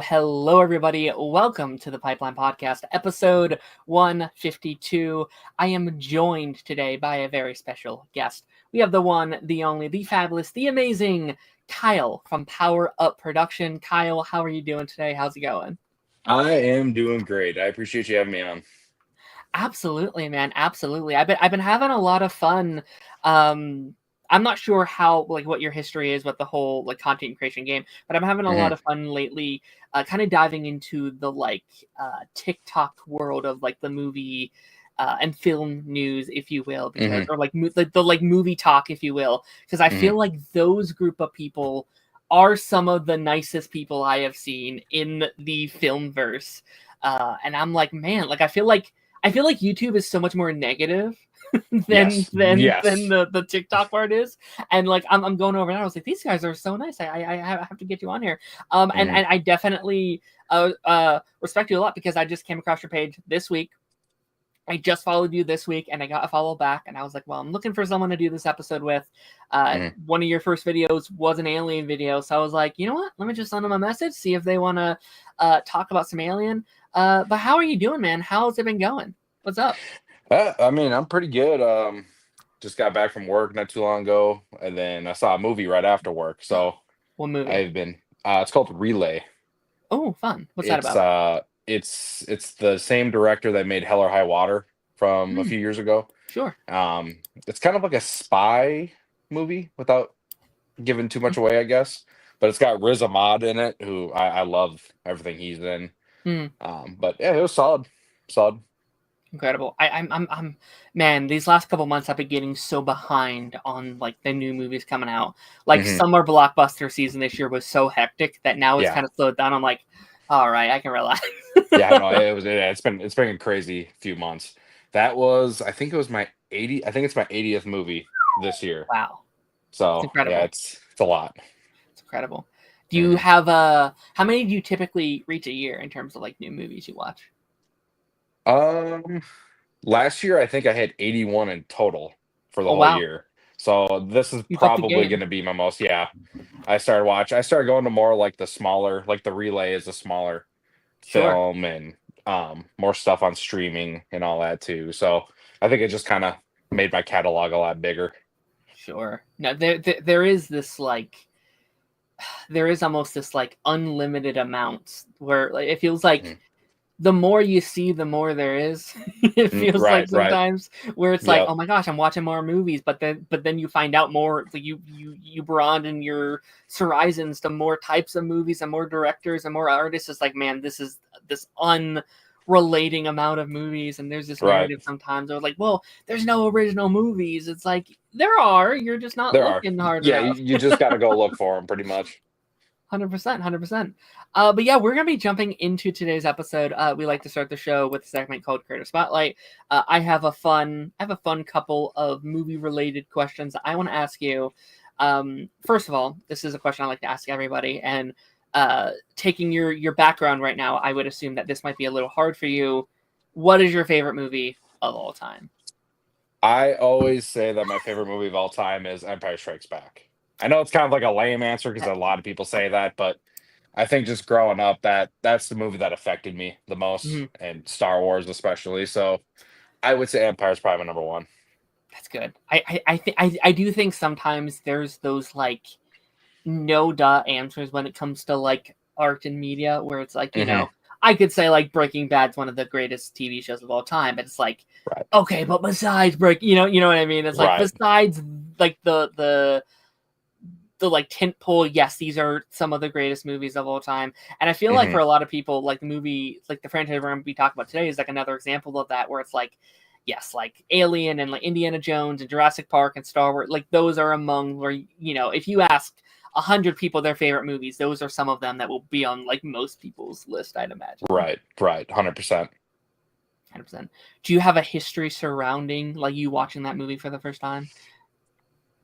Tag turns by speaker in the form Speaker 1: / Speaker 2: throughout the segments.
Speaker 1: Hello, everybody. Welcome to the Pipeline Podcast, episode 152. I am joined today by a very special guest. We have the one, the only, the fabulous, the amazing Kyle from Power Up Production. Kyle, how are you doing today? How's it going?
Speaker 2: I am doing great. I appreciate you having me on.
Speaker 1: Absolutely, man. Absolutely. I've been having a lot of fun. I'm not sure what your history is with the whole content creation game, but I'm having a lot of fun lately, kind of diving into the TikTok world of the movie and film news, if you will, because or the movie talk, if you will, because I feel like those group of people are some of the nicest people I have seen in the filmverse, and I'm like, man, I feel like YouTube is so much more negative than the TikTok part is, and I'm going over and I was like, these guys are so nice. I have to get you on here, and I definitely respect you a lot because I just came across your page this week. I just followed you this week and I got a follow back, and I was like, well, I'm looking for someone to do this episode with. One of your first videos was an Alien video, so I was like, you know what, let me just send them a message, see if they want to talk about some Alien. But how are you doing, man? How's it been going? What's up?
Speaker 2: I'm pretty good. Just got back from work not too long ago, and then I saw a movie right after work. So
Speaker 1: what movie?
Speaker 2: It's called Relay.
Speaker 1: Oh, fun. What's that about?
Speaker 2: It's the same director that made Hell or High Water from a few years ago.
Speaker 1: Sure.
Speaker 2: It's kind of like a spy movie without giving too much away, I guess. But it's got Riz Ahmed in it, who I love everything he's in. But yeah, it was solid.
Speaker 1: Incredible. I'm man, these last couple months I've been getting so behind on the new movies coming out. Summer blockbuster season this year was so hectic that now it's kind of slowed down. I'm like, all right, I can relax.
Speaker 2: Yeah, no, it's been a crazy few months. I think it's my 80th movie this year.
Speaker 1: Wow.
Speaker 2: So yeah, it's a lot.
Speaker 1: It's incredible. Do you have how many do you typically reach a year in terms of new movies you watch?
Speaker 2: Last year I think I had 81 in total for the whole year. So this is probably going to be my most. Yeah, I started going to more the smaller, the Relay is a smaller film, and more stuff on streaming and all that too. So I think it just kind of made my catalog a lot bigger.
Speaker 1: Sure. Now there is this there is almost this unlimited amounts where it feels like the more you see, the more there is. It feels sometimes where it's oh my gosh, I'm watching more movies, but then you find out more. You broaden your horizons to more types of movies and more directors and more artists. It's man, this is this unrelating amount of movies, and there's this narrative sometimes. Or well, there's no original movies. It's there are. You're just not looking hard enough.
Speaker 2: Yeah, you just got to go look for them, pretty much.
Speaker 1: 100%. But yeah, we're going to be jumping into today's episode. We like to start the show with a segment called Creative Spotlight. I have a fun couple of movie related questions that I want to ask you. First of all, this is a question I like to ask everybody, and taking your background right now, I would assume that this might be a little hard for you. What is your favorite movie of all time?
Speaker 2: I always say that my favorite movie of all time is Empire Strikes Back. I know it's kind of a lame answer because a lot of people say that, but I think just growing up, that's the movie that affected me the most, and Star Wars especially. So I would say Empire is probably my number one.
Speaker 1: That's good. I do think sometimes there's those no duh answers when it comes to art and media, where it's you know, I could say Breaking Bad's one of the greatest TV shows of all time, but it's okay, but besides you know what I mean? It's besides the tentpole, yes, these are some of the greatest movies of all time. And I feel for a lot of people, the movie, the franchise we're going to be talking about today is another example of that, where it's yes, like Alien and like Indiana Jones and Jurassic Park and Star Wars, like those are among where, you know, if you ask 100 people their favorite movies, those are some of them that will be on like most people's list, I'd imagine.
Speaker 2: Right, 100%.
Speaker 1: 100%. Do you have a history surrounding like you watching that movie for the first time?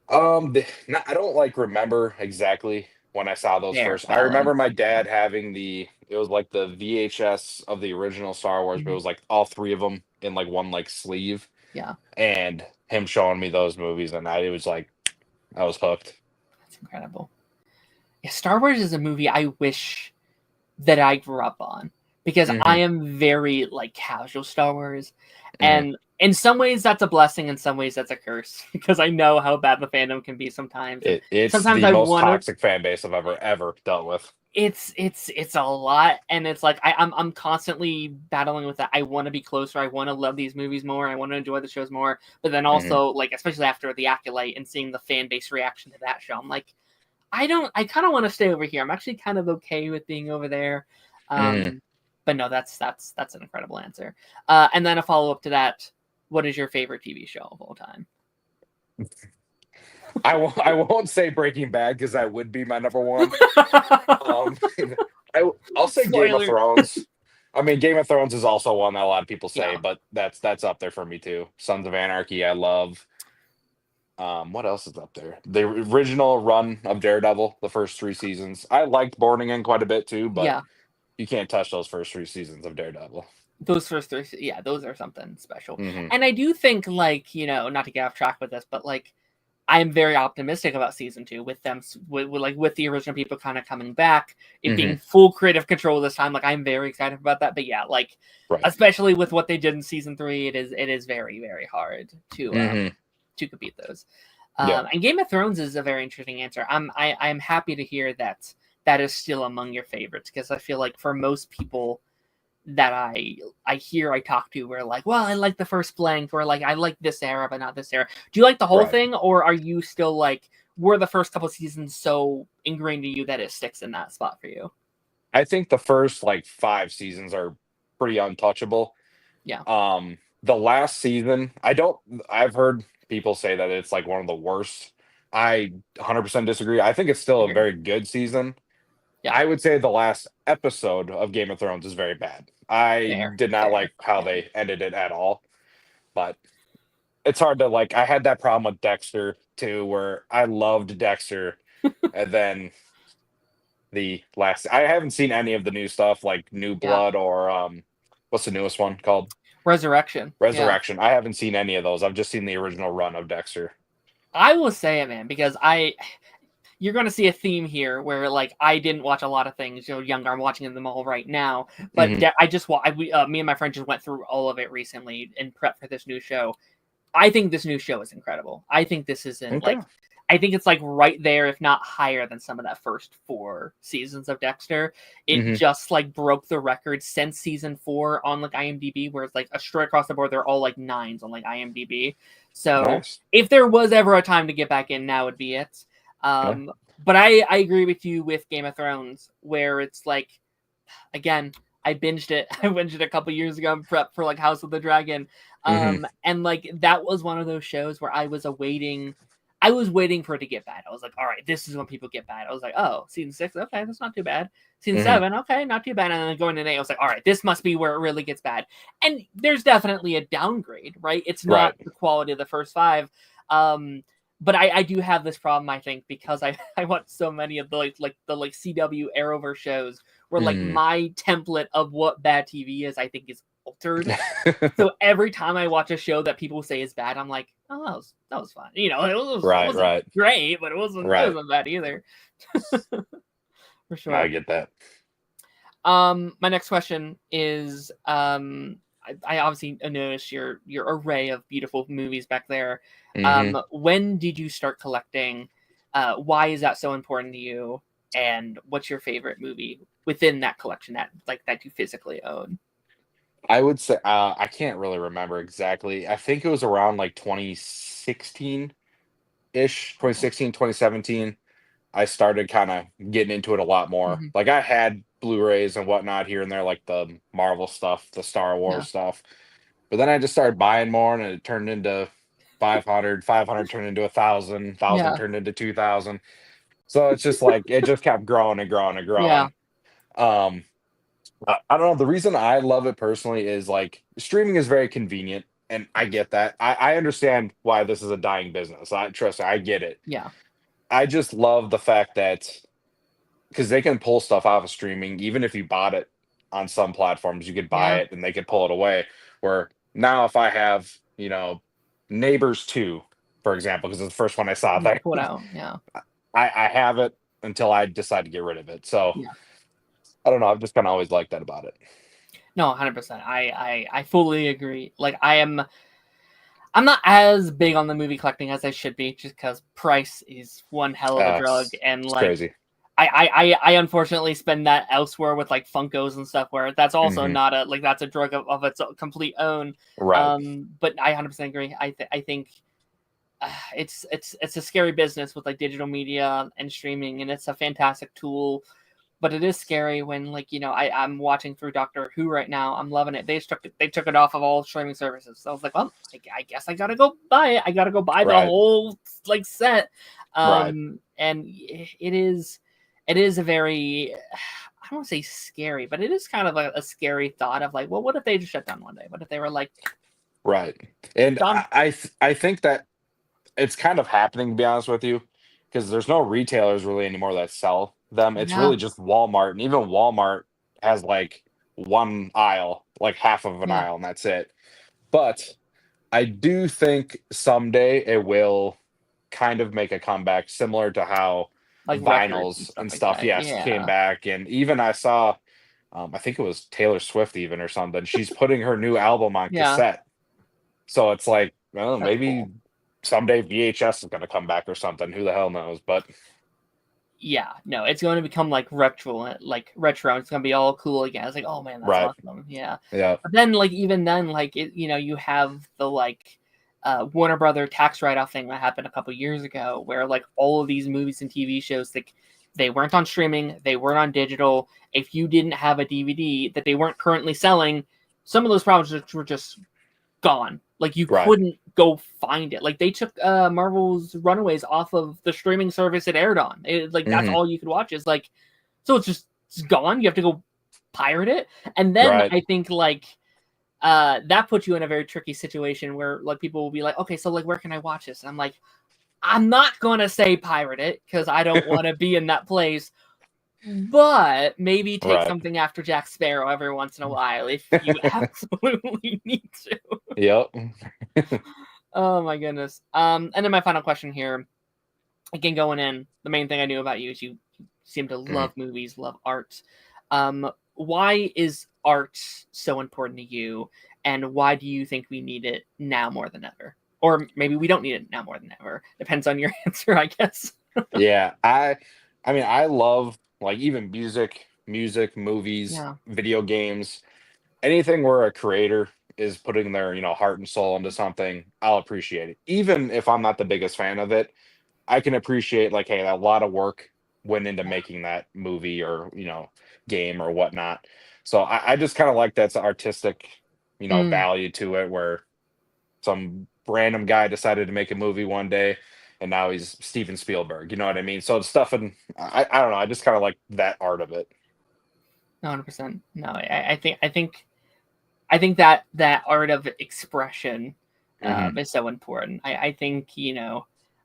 Speaker 2: I don't like remember exactly when I saw those
Speaker 1: Fair,
Speaker 2: first. I
Speaker 1: valid.
Speaker 2: remember my dad having it was like the VHS of the original Star Wars, but it
Speaker 1: Mhm.
Speaker 2: was like all three of them in like one like sleeve,
Speaker 1: Yeah,
Speaker 2: and him showing me those movies, and it was like I was hooked.
Speaker 1: that's incredible. Yeah, Star Wars is a movie I wish that I grew up on because I
Speaker 2: Hmm.
Speaker 1: am very like casual Star Wars,
Speaker 2: Hmm.
Speaker 1: and in some ways that's a blessing, in some ways that's a curse because I know how bad the fandom can be sometimes, and
Speaker 2: It's
Speaker 1: sometimes
Speaker 2: the
Speaker 1: I
Speaker 2: most
Speaker 1: want to.
Speaker 2: toxic fan base I've ever dealt with.
Speaker 1: It's a lot, and it's like I'm constantly battling with that. I want to be closer. I want to love these movies more. I want to enjoy the shows more. But then
Speaker 2: Hmm.
Speaker 1: also, like especially after The Acolyte and seeing the fan base reaction to that show, I'm like, I don't. I kind of want to stay over here. I'm actually kind of okay with being over there.
Speaker 2: Hmm.
Speaker 1: But no, that's an incredible answer. And then a follow up to that: what is your favorite TV show of all time?
Speaker 2: I won't say Breaking Bad because that would be my number one. Um, I'll say Game of
Speaker 1: Spoiler.
Speaker 2: Thrones. I mean, Game of Thrones is also one that a lot of people say,
Speaker 1: Yeah,
Speaker 2: but that's up there for me too. Sons of Anarchy, I love. What else is up there? The original run of Daredevil, the first three seasons. I liked Born Again quite a bit too, but
Speaker 1: yeah.
Speaker 2: you can't touch those first three seasons of Daredevil.
Speaker 1: Those first three, yeah, those are something special.
Speaker 2: Hmm.
Speaker 1: And I do think, like, you know, not to get off track with this, but like, I'm very optimistic about season two with them, with the original people kind of coming back, it
Speaker 2: Hmm.
Speaker 1: being full creative control this time. Like, I'm very excited about that. But yeah, like,
Speaker 2: Right.
Speaker 1: especially with what they did in season three, it is very very hard
Speaker 2: Hmm.
Speaker 1: to compete those.
Speaker 2: Yep.
Speaker 1: And Game of Thrones is a very interesting answer. I'm happy to hear that that is still among your favorites because I feel like for most people that I talk to where like, well, I like the first blank, or like I like this era but not this era. Do you like the whole
Speaker 2: Right.
Speaker 1: thing, or are you still like, were the first couple seasons so ingrained in you that it sticks in that spot for you?
Speaker 2: I think the first like five seasons are pretty untouchable.
Speaker 1: Yeah.
Speaker 2: The last season, I've heard people say that it's like one of the worst. I 100% disagree. I think it's still a
Speaker 1: Agree.
Speaker 2: very good season.
Speaker 1: Yeah.
Speaker 2: I would say the last episode of Game of Thrones is very bad. I
Speaker 1: Fair.
Speaker 2: did not
Speaker 1: Fair.
Speaker 2: like how
Speaker 1: Yeah.
Speaker 2: they ended it at all, but it's hard to like. I had that problem with Dexter too, where I loved Dexter, and then I haven't seen any of the new stuff like New
Speaker 1: Yeah.
Speaker 2: Blood or what's the newest one called?
Speaker 1: Resurrection. Yeah.
Speaker 2: Resurrection. I haven't seen any of those. I've just seen the original run of Dexter.
Speaker 1: I will say it, man, because you're going to see a theme here where like I didn't watch a lot of things, you know, younger. I'm watching them all right now, but
Speaker 2: Hmm.
Speaker 1: I just me and my friend just went through all of it recently in prep for this new show. I think this new show is incredible. I think this isn't
Speaker 2: Okay.
Speaker 1: like, I think it's like right there, if not higher than some of that first four seasons of Dexter. It
Speaker 2: Hmm.
Speaker 1: just like broke the record since season four on like IMDb, where it's like a straight across the board, they're all like nines on like IMDb. So
Speaker 2: Nice.
Speaker 1: if there was ever a time to get back in, now would be it.
Speaker 2: Yeah.
Speaker 1: But I agree with you with Game of Thrones, where it's like, again, I binged it. I binged it a couple years ago in prep for like House of the Dragon.
Speaker 2: Hmm.
Speaker 1: And like that was one of those shows where I was waiting for it to get bad. I was like, all right, this is when people get bad. I was like, oh, season six, okay, that's not too bad. Season
Speaker 2: Hmm.
Speaker 1: seven, okay, not too bad. And then going to eight, I was like, all right, this must be where it really gets bad. And there's definitely a downgrade, right? It's not
Speaker 2: Right.
Speaker 1: the quality of the first five. But I do have this problem, I think, because I watch so many of the the CW Arrowverse shows where like
Speaker 2: Mm.
Speaker 1: my template of what bad TV is, I think, is altered. So every time I watch a show that people say is bad, I'm like, oh, that was fun. You know, it
Speaker 2: Right.
Speaker 1: wasn't
Speaker 2: Right.
Speaker 1: great, but it
Speaker 2: Right.
Speaker 1: wasn't bad either. For
Speaker 2: I
Speaker 1: sure.
Speaker 2: get that.
Speaker 1: My next question is I obviously noticed your array of beautiful movies back there.
Speaker 2: Hmm.
Speaker 1: When did you start collecting? Why is that so important to you? And what's your favorite movie within that collection that you physically own?
Speaker 2: I would say I can't really remember exactly. I think it was around like 2016 ish, 2016, 2017. I started kind of getting into it a lot more.
Speaker 1: Mm-hmm.
Speaker 2: Like I had Blu-rays and whatnot here and there, like the Marvel stuff, the Star
Speaker 1: Yeah.
Speaker 2: Wars stuff. But then I just started buying more, and it turned into 500, 500 turned into 1,000, 1,000
Speaker 1: Yeah.
Speaker 2: turned into 2,000. So it's just like it just kept growing and growing and
Speaker 1: Yeah.
Speaker 2: growing. Um, I don't know. The reason I love it personally is like streaming is very convenient, and I
Speaker 1: Yes.
Speaker 2: get that. I understand why this is a dying business. I trust me, I get it.
Speaker 1: Yeah.
Speaker 2: I just love the fact that because they can pull stuff out of streaming, even if you bought it on some platforms, you could buy
Speaker 1: Yeah.
Speaker 2: it and they could pull it away. Where now, if I have, Neighbors 2, for example, because it's the first one I saw
Speaker 1: You
Speaker 2: there,
Speaker 1: pull it out. Yeah.
Speaker 2: I have it until I decide to get rid of it. So
Speaker 1: Yeah.
Speaker 2: I don't know. I've just kind of always liked that about it.
Speaker 1: No, 100%. I fully agree. Like I'm not as big on the movie collecting as I should be, just because price is one hell of a drug, and
Speaker 2: It's
Speaker 1: like
Speaker 2: crazy.
Speaker 1: I unfortunately spend that elsewhere with like Funkos and stuff, where that's also
Speaker 2: Hmm.
Speaker 1: not that's a drug of its complete own.
Speaker 2: Right.
Speaker 1: But I 100% agree. I think it's a scary business with like digital media and streaming, and it's a fantastic tool. But it is scary when I'm watching through Doctor Who right now. I'm loving it. They took it off of all streaming services. So I was like, well, I guess I gotta go buy it. I gotta go buy the
Speaker 2: Right.
Speaker 1: whole like set.
Speaker 2: Right.
Speaker 1: And it is a very, I don't want to say scary, but it is kind of a scary thought of like, well, what if they just shut down one day? What if they were like,
Speaker 2: Right. And
Speaker 1: done?
Speaker 2: I think that it's kind of happening, to be honest with you, because there's no retailers really anymore that sell them. It's
Speaker 1: Yeah,
Speaker 2: really just Walmart, and even Walmart has like one aisle, like half of an
Speaker 1: yeah,
Speaker 2: aisle, and that's it. But I do think someday it will kind of make a comeback, similar to how
Speaker 1: like records and
Speaker 2: vinyls
Speaker 1: stuff
Speaker 2: and
Speaker 1: like
Speaker 2: stuff,
Speaker 1: that.
Speaker 2: yes, came
Speaker 1: Yeah,
Speaker 2: back. And even I saw, I think it was Taylor Swift, even or something. She's putting her new album on
Speaker 1: yeah,
Speaker 2: cassette. So it's like, well,
Speaker 1: that's
Speaker 2: maybe
Speaker 1: cool.
Speaker 2: someday VHS is going to come back or something. Who the hell knows? But
Speaker 1: Yeah, no, it's going to become like retro, It's going to be all cool again. It's like, oh man, that's
Speaker 2: right,
Speaker 1: awesome. Yeah,
Speaker 2: yeah,
Speaker 1: but then like even then, like you have the Warner Brother tax write off thing that happened a couple years ago, where like all of these movies and TV shows, like they weren't on streaming, they weren't on digital. If you didn't have a DVD that they weren't currently selling, some of those projects were just gone. Like you
Speaker 2: right,
Speaker 1: couldn't go find it. Like they took Marvel's Runaways off of the streaming service it aired on. That's
Speaker 2: hmm,
Speaker 1: all you could watch. Is like, so it's gone. You have to go pirate it. And then
Speaker 2: right,
Speaker 1: I think that puts you in a very tricky situation where like people will be like, okay, so like where can I watch this? And I'm like, I'm not gonna say pirate it because I don't want to be in that place. But maybe take
Speaker 2: right,
Speaker 1: something after Jack Sparrow every once in a while if you absolutely need to.
Speaker 2: yep,
Speaker 1: Oh my goodness. And then my final question here. Again, going in, the main thing I knew about you is you seem to
Speaker 2: mhm.
Speaker 1: love movies, love art. Why is art so important to you, and why do you think we need it now more than ever? Or maybe we don't need it now more than ever. Depends on your answer, I guess.
Speaker 2: Yeah. I mean, I love like even music, movies,
Speaker 1: Yeah.
Speaker 2: video games, anything where a creator is putting their heart and soul into something. I'll appreciate it, even if I'm not the biggest fan of it. I can appreciate like, hey, a lot of work went into making that movie or game or whatnot. So I just kind of like that's artistic,
Speaker 1: Mm,
Speaker 2: value to it, where some random guy decided to make a movie one day, and now he's Steven Spielberg. You know what I mean? So it's stuff, and I don't know. I just kind of like that art of it.
Speaker 1: 100%. No, I think that art of expression
Speaker 2: Hmm.
Speaker 1: is so important. I think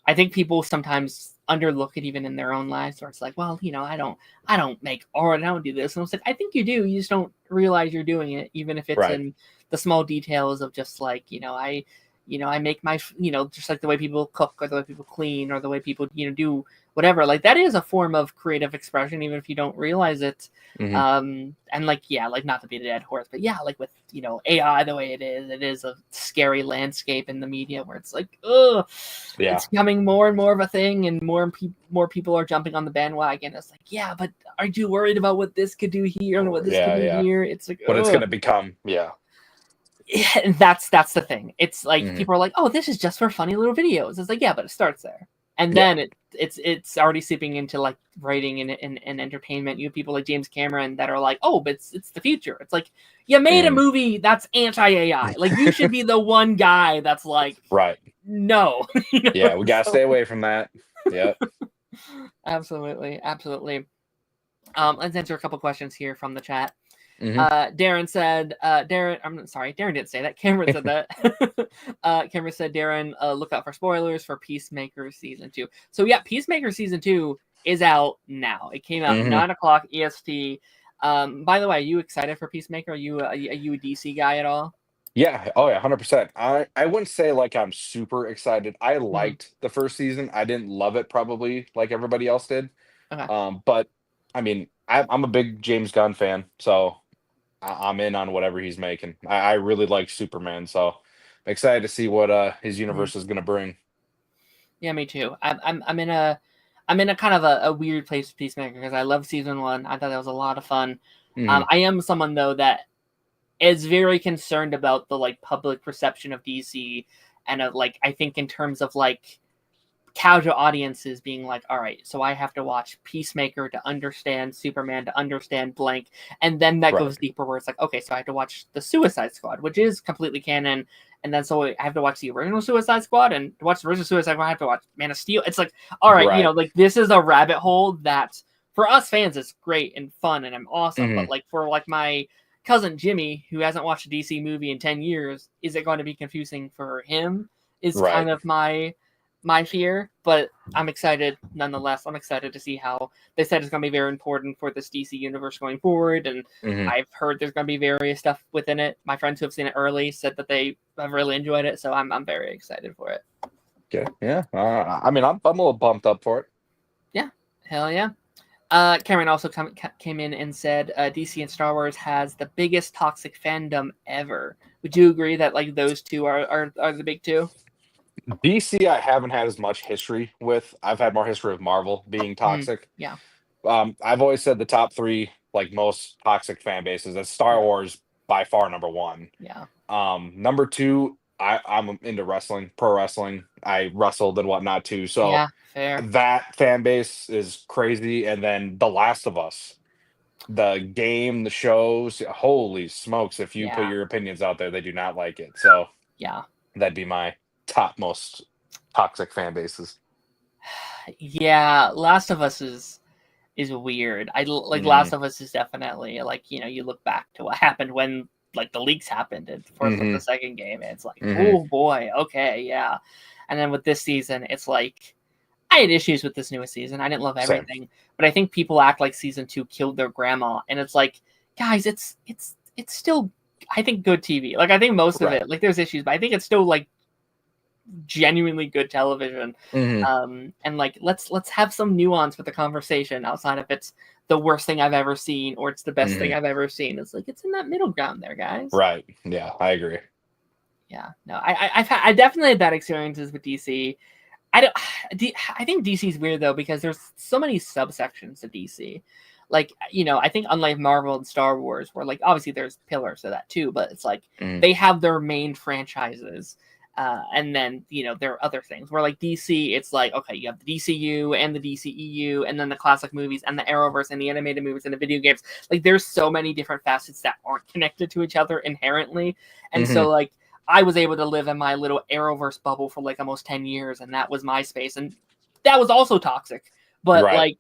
Speaker 1: I think people sometimes underlook it even in their own lives, where it's like, well, I don't make art, I don't do this, and it's like I think you do. You just don't realize you're doing it, even if it's
Speaker 2: Right.
Speaker 1: in the small details of just like I make my just like the way people cook or the way people clean or the way people do whatever. Like that is a form of creative expression, even if you don't realize it.
Speaker 2: Hmm.
Speaker 1: And like yeah, like not to be a dead horse, but yeah, like with AI the way it is a scary landscape in the media where it's like, ugh,
Speaker 2: Yeah.
Speaker 1: it's becoming more and more of a thing, and more people are jumping on the bandwagon. It's like, yeah, but are you worried about what this could do here and what this could
Speaker 2: Yeah.
Speaker 1: do
Speaker 2: Yeah.
Speaker 1: here? It's like,
Speaker 2: What it's
Speaker 1: ugh.
Speaker 2: gonna become. Yeah.
Speaker 1: And that's the thing. It's like
Speaker 2: Hmm.
Speaker 1: people are like, oh, this is just for funny little videos. It's like, yeah, but it starts there. And then it's already seeping into like writing and entertainment. You have people like James Cameron that are like, oh, but it's the future. It's like, you made a movie that's anti-AI. Like, you should be the one guy that's like,
Speaker 2: right.
Speaker 1: No.
Speaker 2: Yeah, we gotta stay away from that. Yeah.
Speaker 1: Absolutely. Let's answer a couple questions here from the chat.
Speaker 2: Mm-hmm.
Speaker 1: Darren said, I'm sorry, Darren didn't say that. Cameron said that. Cameron said, Darren, look out for spoilers for Peacemaker Season 2. So yeah, Peacemaker Season 2 is out now. It came out 9 o'clock EST. By the way, are you excited for Peacemaker? Are you a DC guy at all?
Speaker 2: Yeah. Oh yeah, 100%. I wouldn't say like I'm super excited. I liked the first season. I didn't love it probably like everybody else did.
Speaker 1: Okay.
Speaker 2: But I mean, I'm a big James Gunn fan, so I'm in on whatever he's making. I really like Superman, so I'm excited to see what his universe is gonna bring.
Speaker 1: Yeah, me too. I'm in a kind of a weird place with Peacemaker because I love season 1. I thought that was a lot of fun. I am someone though that is very concerned about the like public perception of DC, and like I think in terms of like casual audiences being like, all right, so I have to watch Peacemaker to understand Superman, to understand blank, and then that goes deeper where it's like, okay, so I have to watch the Suicide Squad, which is completely canon, and then so I have to watch the original Suicide Squad, and to watch the original Suicide Squad I have to watch Man of Steel. It's like, all right, you know, like this is a rabbit hole that for us fans is great and fun and I'm awesome, but like for like my cousin Jimmy, who hasn't watched a DC movie in 10 years, is it going to be confusing for him? Is kind of my fear, but I'm excited nonetheless. I'm excited to see how they said it's going to be very important for this DC universe going forward, and I've heard there's going to be various stuff within it. My friends who have seen it early said that they have really enjoyed it, so I'm very excited for it.
Speaker 2: Okay, yeah. I mean, I'm a little bumped up for it.
Speaker 1: Yeah, hell yeah. Cameron also came in and said DC and Star Wars has the biggest toxic fandom ever. Would you agree that like those two are the big two?
Speaker 2: DC, I haven't had as much history with. I've had more history of Marvel being toxic.
Speaker 1: Yeah.
Speaker 2: I've always said the top 3 like most toxic fan bases. That's Star Wars by far number 1.
Speaker 1: Yeah.
Speaker 2: Number 2, I'm into wrestling, pro wrestling. I wrestled and whatnot too. So
Speaker 1: yeah, fair.
Speaker 2: That fan base is crazy. And then The Last of Us, the game, the shows. Holy smokes! If you put your opinions out there, they do not like it. So
Speaker 1: yeah,
Speaker 2: that'd be my top most toxic fan bases.
Speaker 1: Yeah, Last of Us is weird. I like Last of Us is definitely like, you know, you look back to what happened when like the leaks happened for the second game, and it's like, oh boy, okay, yeah. And then with this season, it's like I had issues with this newest season. I didn't love everything, but I think people act like season 2 killed their grandma, and it's like, guys, it's still, I think, good TV. Like I think most of it, like there's issues, but I think it's still like genuinely good television. And like let's have some nuance with the conversation outside of it's the worst thing I've ever seen or it's the best thing I've ever seen. It's like it's in that middle ground there, guys.
Speaker 2: Right. Yeah, I agree.
Speaker 1: Yeah. No, I definitely had bad experiences with DC. I think DC's weird though because there's so many subsections to DC. Like, you know, I think unlike Marvel and Star Wars, where like obviously there's pillars of that too, but it's like they have their main franchises. And then, you know, there are other things where like DC, it's like, okay, you have the DCU and the DCEU and then the classic movies and the Arrowverse and the animated movies and the video games. Like there's so many different facets that aren't connected to each other inherently. And so like I was able to live in my little Arrowverse bubble for like almost 10 years. And that was my space. And that was also toxic, but like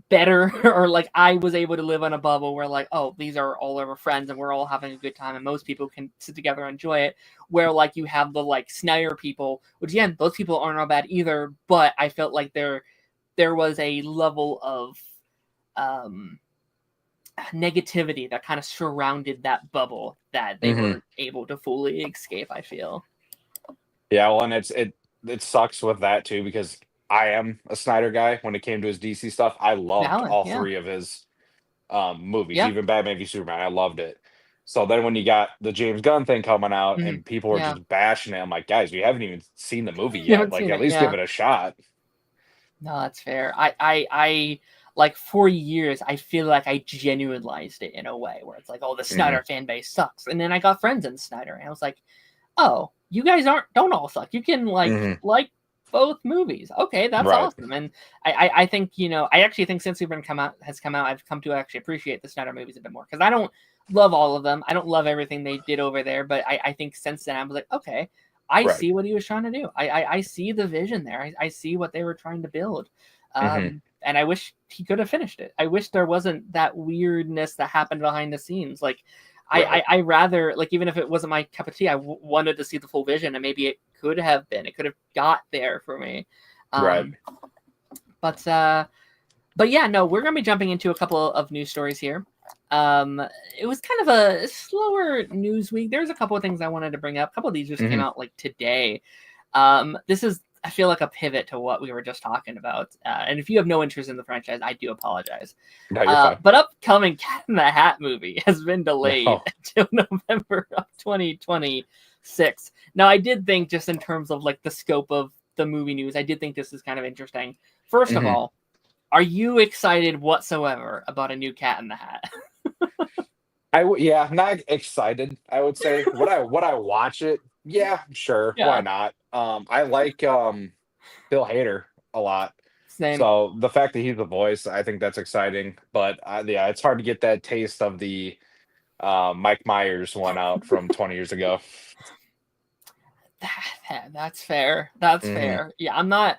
Speaker 1: better, or like I was able to live in a bubble where like, oh, these are all our friends and we're all having a good time and most people can sit together and enjoy it, where like you have the like Snyder people, which again, those people aren't all bad either, but I felt like there was a level of negativity that kind of surrounded that bubble that they weren't able to fully escape, I feel.
Speaker 2: Yeah, well, and it sucks with that too because I am a Snyder guy. When it came to his DC stuff, I loved all 3 of his movies, even Batman v Superman. I loved it. So then when you got the James Gunn thing coming out and people were just bashing it, I'm like, guys, we haven't even seen the movie yet. Like, at least give it a shot.
Speaker 1: No, that's fair. I like for years, I feel like I genuinized it in a way where it's like, oh, the Snyder fan base sucks. And then I got friends in Snyder and I was like, oh, you guys don't all suck. You can like both movies. Okay, that's
Speaker 2: Right.
Speaker 1: awesome. And I think, I actually think since Superman has come out, I've come to actually appreciate the Snyder movies a bit more, because I don't love all of them. I don't love everything they did over there, but I think since then I was like, okay, I
Speaker 2: Right.
Speaker 1: see what he was trying to do. I see the vision there. I see what they were trying to build. And I wish he could have finished it. I wish there wasn't that weirdness that happened behind the scenes. Like,
Speaker 2: Right.
Speaker 1: I rather, like, even if it wasn't my cup of tea, wanted to see the full vision, and maybe it could have got there for me.
Speaker 2: Right.
Speaker 1: But yeah, no, we're gonna be jumping into a couple of news stories here. It was kind of a slower news week. There's a couple of things I wanted to bring up. A couple of these just came out like today. This is, I feel like, a pivot to what we were just talking about. And if you have no interest in the franchise, I do apologize.
Speaker 2: No, you're fine.
Speaker 1: But upcoming Cat in the Hat movie has been delayed
Speaker 2: No.
Speaker 1: until November of 2026. Now, I did think, just in terms of like the scope of the movie news, I did think this is kind of interesting. First of all, are you excited whatsoever about a new Cat in the Hat?
Speaker 2: Yeah, not excited, I would say. Would I watch it? Yeah, sure.
Speaker 1: Yeah.
Speaker 2: Why not? I like Bill Hader a lot.
Speaker 1: Same.
Speaker 2: So the fact that he's the voice, I think that's exciting. But yeah, it's hard to get that taste of the Mike Myers one out from 20 years ago.
Speaker 1: That's fair. That's fair. Yeah, I'm not.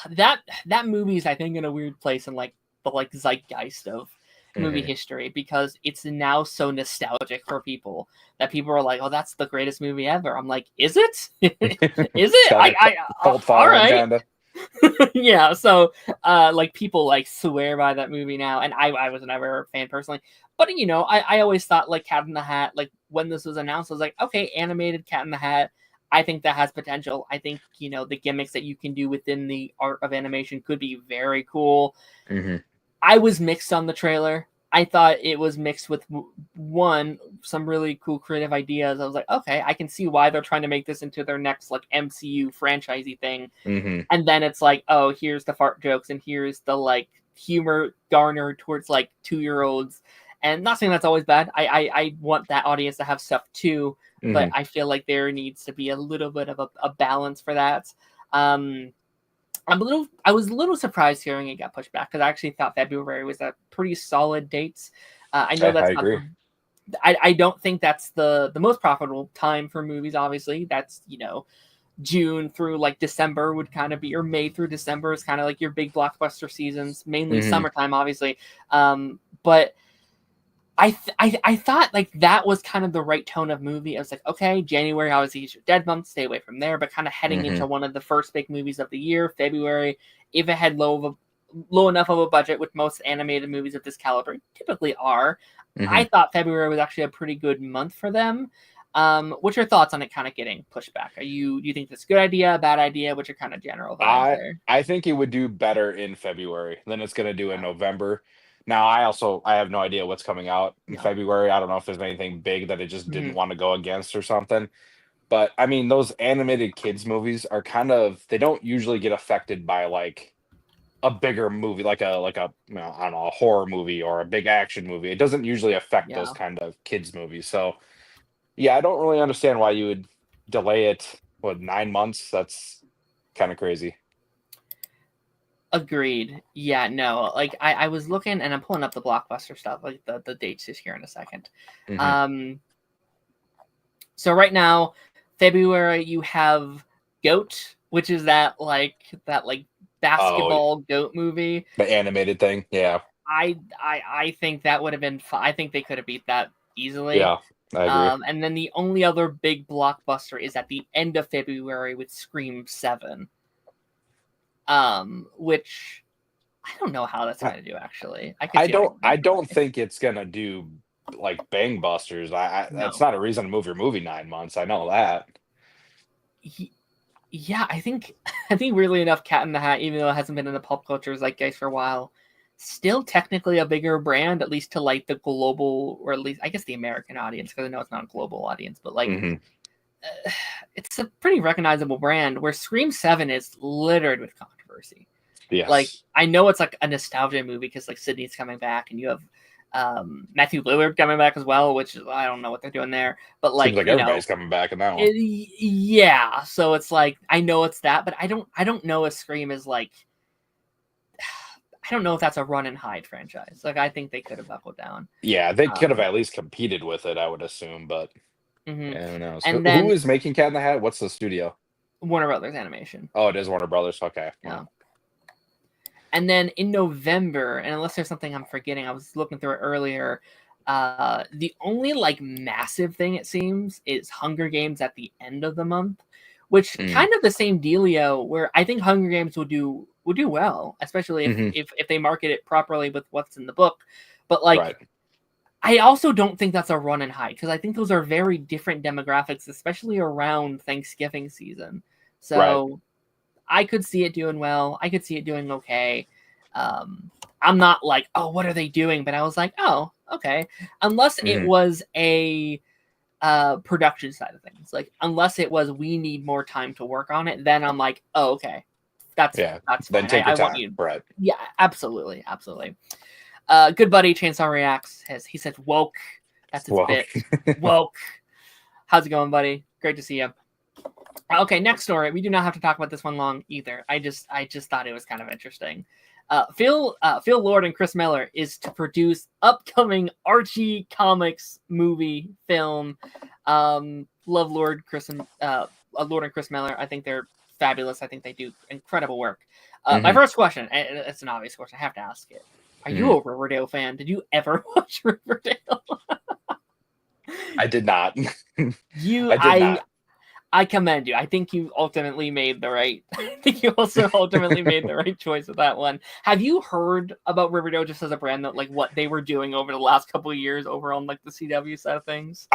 Speaker 1: That movie is, I think, in a weird place in like the zeitgeist of movie history, because it's now so nostalgic for people that people are like, "Oh, that's the greatest movie ever." I'm like, "Is it? Is it?"
Speaker 2: Cold
Speaker 1: all right.
Speaker 2: kinda.
Speaker 1: Yeah. So, like, people like swear by that movie now, and I was never a fan personally, but I always thought, like, Cat in the Hat, like, when this was announced, I was like, okay, animated Cat in the Hat. I think that has potential. I think, the gimmicks that you can do within the art of animation could be very cool. I was mixed on the trailer. I thought it was mixed with, some really cool creative ideas. I was like, okay, I can see why they're trying to make this into their next like MCU franchisey thing. And then it's like, oh, here's the fart jokes, and here's the like humor garnered towards like 2-year-olds. And not saying that's always bad. I want that audience to have stuff too, but I feel like there needs to be a little bit of a balance for that. I was a little surprised hearing it got pushed back, because I actually thought February was a pretty solid date. I know that's
Speaker 2: I agree.
Speaker 1: I don't think that's the most profitable time for movies. Obviously, that's June through like December would kind of be, or May through December is kind of like your big blockbuster seasons. Mainly summertime, obviously. But I thought like that was kind of the right tone of movie. I was like, okay, January obviously is your dead month, stay away from there. But kind of heading into one of the first big movies of the year, February, if it had low enough of a budget, which most animated movies of this caliber typically are, I thought February was actually a pretty good month for them. What's your thoughts on it kind of getting pushed back? Do you think that's a good idea, bad idea? What's your kind of general vibes there?
Speaker 2: I think it would do better in February than it's going to do in November. Now, I have no idea what's coming out in February. I don't know if there's anything big that it just didn't want to go against or something. But I mean, those animated kids movies are they don't usually get affected by like a bigger movie, like a I don't know, a horror movie or a big action movie. It doesn't usually affect those kind of kids movies. So yeah, I don't really understand why you would delay it, 9 months? That's kind of crazy.
Speaker 1: Agreed. Yeah, no, like I was looking, and I'm pulling up the Blockbuster stuff, like the dates just here in a second. So right now, February, you have Goat, which is that basketball goat movie.
Speaker 2: The animated thing, yeah.
Speaker 1: I think that would have been fun. I think they could have beat that easily.
Speaker 2: Yeah, I agree.
Speaker 1: And then the only other big blockbuster is at the end of February with Scream 7. Which I don't know how that's going to do. Actually,
Speaker 2: I don't think it's going to do like Bangbusters. That's not a reason to move your movie 9 months. I know that.
Speaker 1: Yeah, I think weirdly enough, Cat in the Hat, even though it hasn't been in the pop culture zeitgeist for a while, still technically a bigger brand, at least to like the global, or at least I guess the American audience, because I know it's not a global audience, but like it's a pretty recognizable brand. Where Scream 7 is littered with controversy.
Speaker 2: Yes.
Speaker 1: Like, I know it's like a nostalgia movie because like Sydney's coming back, and you have Matthew Lillard coming back as well, which I don't know what they're doing there, but like,
Speaker 2: seems like everybody's coming back in that one.
Speaker 1: Yeah, so it's like I know it's that, but I don't know if Scream is like. I don't know if that's a run and hide franchise. Like, I think they could have buckled down.
Speaker 2: Yeah, they could have at least competed with it, I would assume, but who knows?
Speaker 1: And then,
Speaker 2: who is making Cat in the Hat? What's the studio?
Speaker 1: Warner Brothers Animation.
Speaker 2: Oh, it is Warner Brothers. Okay.
Speaker 1: Yeah. And then in November, and unless there's something I'm forgetting, I was looking through it earlier. The only like massive thing it seems is Hunger Games at the end of the month, which kind of the same dealio. Where I think Hunger Games will do well, especially if they market it properly with what's in the book. But like, I also don't think that's a run and hide because I think those are very different demographics, especially around Thanksgiving season. So I could see it doing well. I could see it doing okay. I'm not like, oh, what are they doing? But I was like, oh, okay. Unless it was a production side of things, like unless it was we need more time to work on it, then I'm like, oh, okay. That's
Speaker 2: then
Speaker 1: fine.
Speaker 2: take your time.
Speaker 1: Want you.
Speaker 2: Right.
Speaker 1: Yeah, absolutely. Good buddy Chainsaw Reacts he said woke. That's his bit. Woke. How's it going, buddy? Great to see you. Okay, next story. We do not have to talk about this one long either. I just thought it was kind of interesting. Phil Lord and Chris Miller is to produce upcoming Archie comics movie film. Love Lord and Chris Miller. I think they're fabulous. I think they do incredible work. My first question, and it's an obvious question, I have to ask it. Are you a Riverdale fan? Did you ever watch Riverdale?
Speaker 2: I did not.
Speaker 1: I commend you. I think you ultimately made the right. I think you also ultimately made the right choice with that one. Have you heard about Riverdale just as a brand, that like what they were doing over the last couple of years over on like the CW side of things?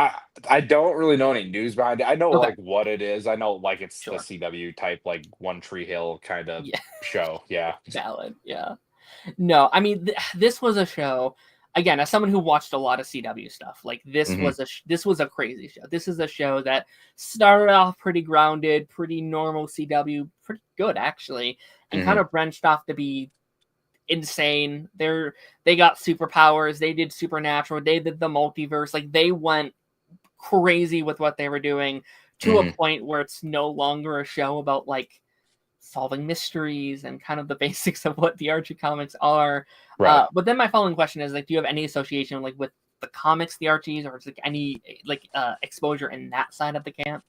Speaker 2: I don't really know any news behind it. I know like what it is. I know like it's the CW type, like One Tree Hill kind of show. Yeah.
Speaker 1: Valid. Yeah. No, I mean this was a show. Again, as someone who watched a lot of CW stuff, like this was a crazy show. This is a show that started off pretty grounded, pretty normal CW, pretty good actually, and kind of branched off to be insane. They got superpowers, they did supernatural, they did the multiverse, like they went crazy with what they were doing to a point where it's no longer a show about like solving mysteries and kind of the basics of what the Archie comics are. But then my following question is like, do you have any association like with the comics, the Archies, or is like any like exposure in that side of the camp?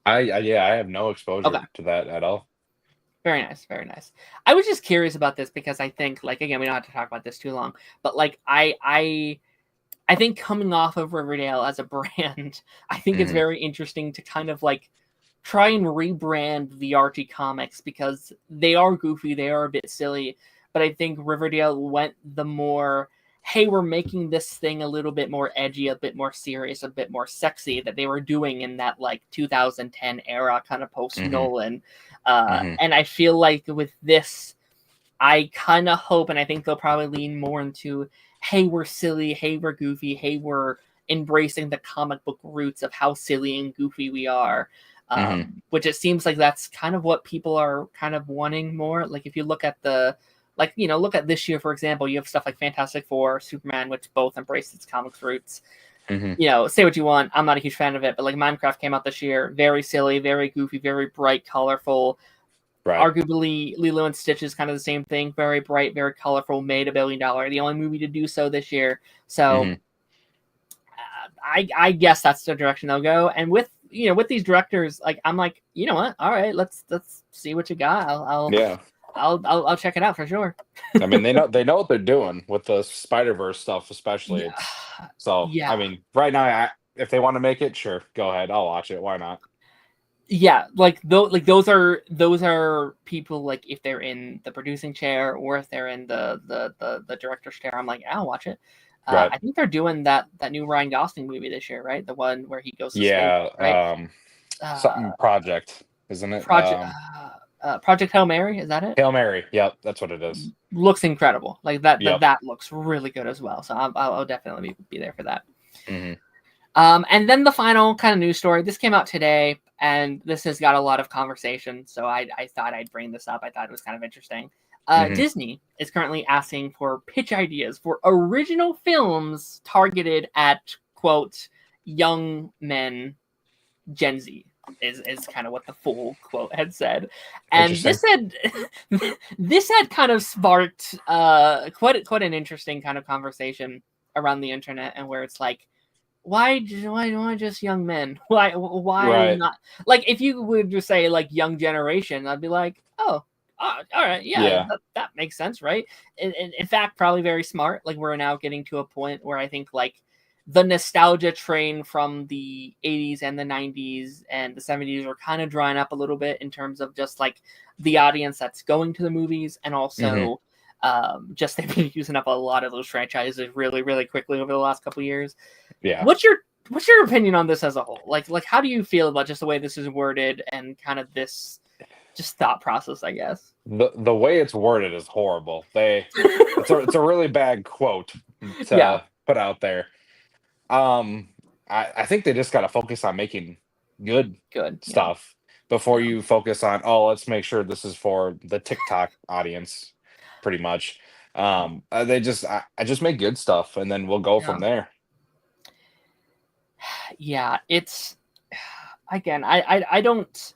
Speaker 2: I have no exposure to that at all.
Speaker 1: Very nice, very nice. I was just curious about this because I think like, again, we don't have to talk about this too long, but like I think coming off of Riverdale as a brand, I think it's very interesting to kind of like try and rebrand the Archie comics because they are goofy, they are a bit silly, but I think Riverdale went the more, hey, we're making this thing a little bit more edgy, a bit more serious, a bit more sexy that they were doing in that like 2010 era, kind of post Nolan. And I feel like with this, I kind of hope, and I think they'll probably lean more into, hey, we're silly, hey, we're goofy, hey, we're embracing the comic book roots of how silly and goofy we are. Which it seems like that's kind of what people are kind of wanting more. Like if you look at look at this year, for example, you have stuff like Fantastic Four, Superman, which both embrace its comics roots. Say what you want, I'm not a huge fan of it, but like Minecraft came out this year, very silly, very goofy, very bright, colorful. Arguably Lilo and Stitch is kind of the same thing, very bright, very colorful, made $1 billion, the only movie to do so this year. So I guess that's the direction they'll go. And with these directors, like I'm like, you know what? All right, let's see what you got. I'll check it out for sure.
Speaker 2: I mean, they know what they're doing with the Spider-Verse stuff, especially. I mean, right now, if they want to make it, sure, go ahead. I'll watch it. Why not?
Speaker 1: Yeah, those are people like if they're in the producing chair or if they're in the director's chair, I'm like, I'll watch it. I think they're doing that new Ryan Gosling movie this year, right? The one where he goes to space, right?
Speaker 2: Something Project, isn't it?
Speaker 1: Project Hail Mary, is that it?
Speaker 2: Hail Mary, yep, that's what it is.
Speaker 1: Looks incredible. Like that looks really good as well. So I'll definitely be there for that. And then the final kind of news story. This came out today, and this has got a lot of conversation. So I thought I'd bring this up. I thought it was kind of interesting. Disney is currently asking for pitch ideas for original films targeted at, quote, young men, Gen Z. Is kind of what the full quote had said, and this had kind of sparked quite an interesting kind of conversation around the internet, and where it's like, why just young men? Why not? Like, if you would just say like young generation, I'd be like, oh, all right, yeah. That makes sense, right? In fact, probably very smart. Like, we're now getting to a point where I think like the nostalgia train from the 80s and the 90s and the 70s are kind of drying up a little bit in terms of just like the audience that's going to the movies, and also just they've been using up a lot of those franchises really, really quickly over the last couple of years.
Speaker 2: Yeah.
Speaker 1: What's your opinion on this as a whole? Like how do you feel about just the way this is worded and kind of this just thought process, I guess?
Speaker 2: The way it's worded is horrible. It's a really bad quote to put out there. I think they just got to focus on making good stuff before you focus on, let's make sure this is for the TikTok audience, pretty much. I just make good stuff, and then we'll go from there.
Speaker 1: Yeah, it's, again, I don't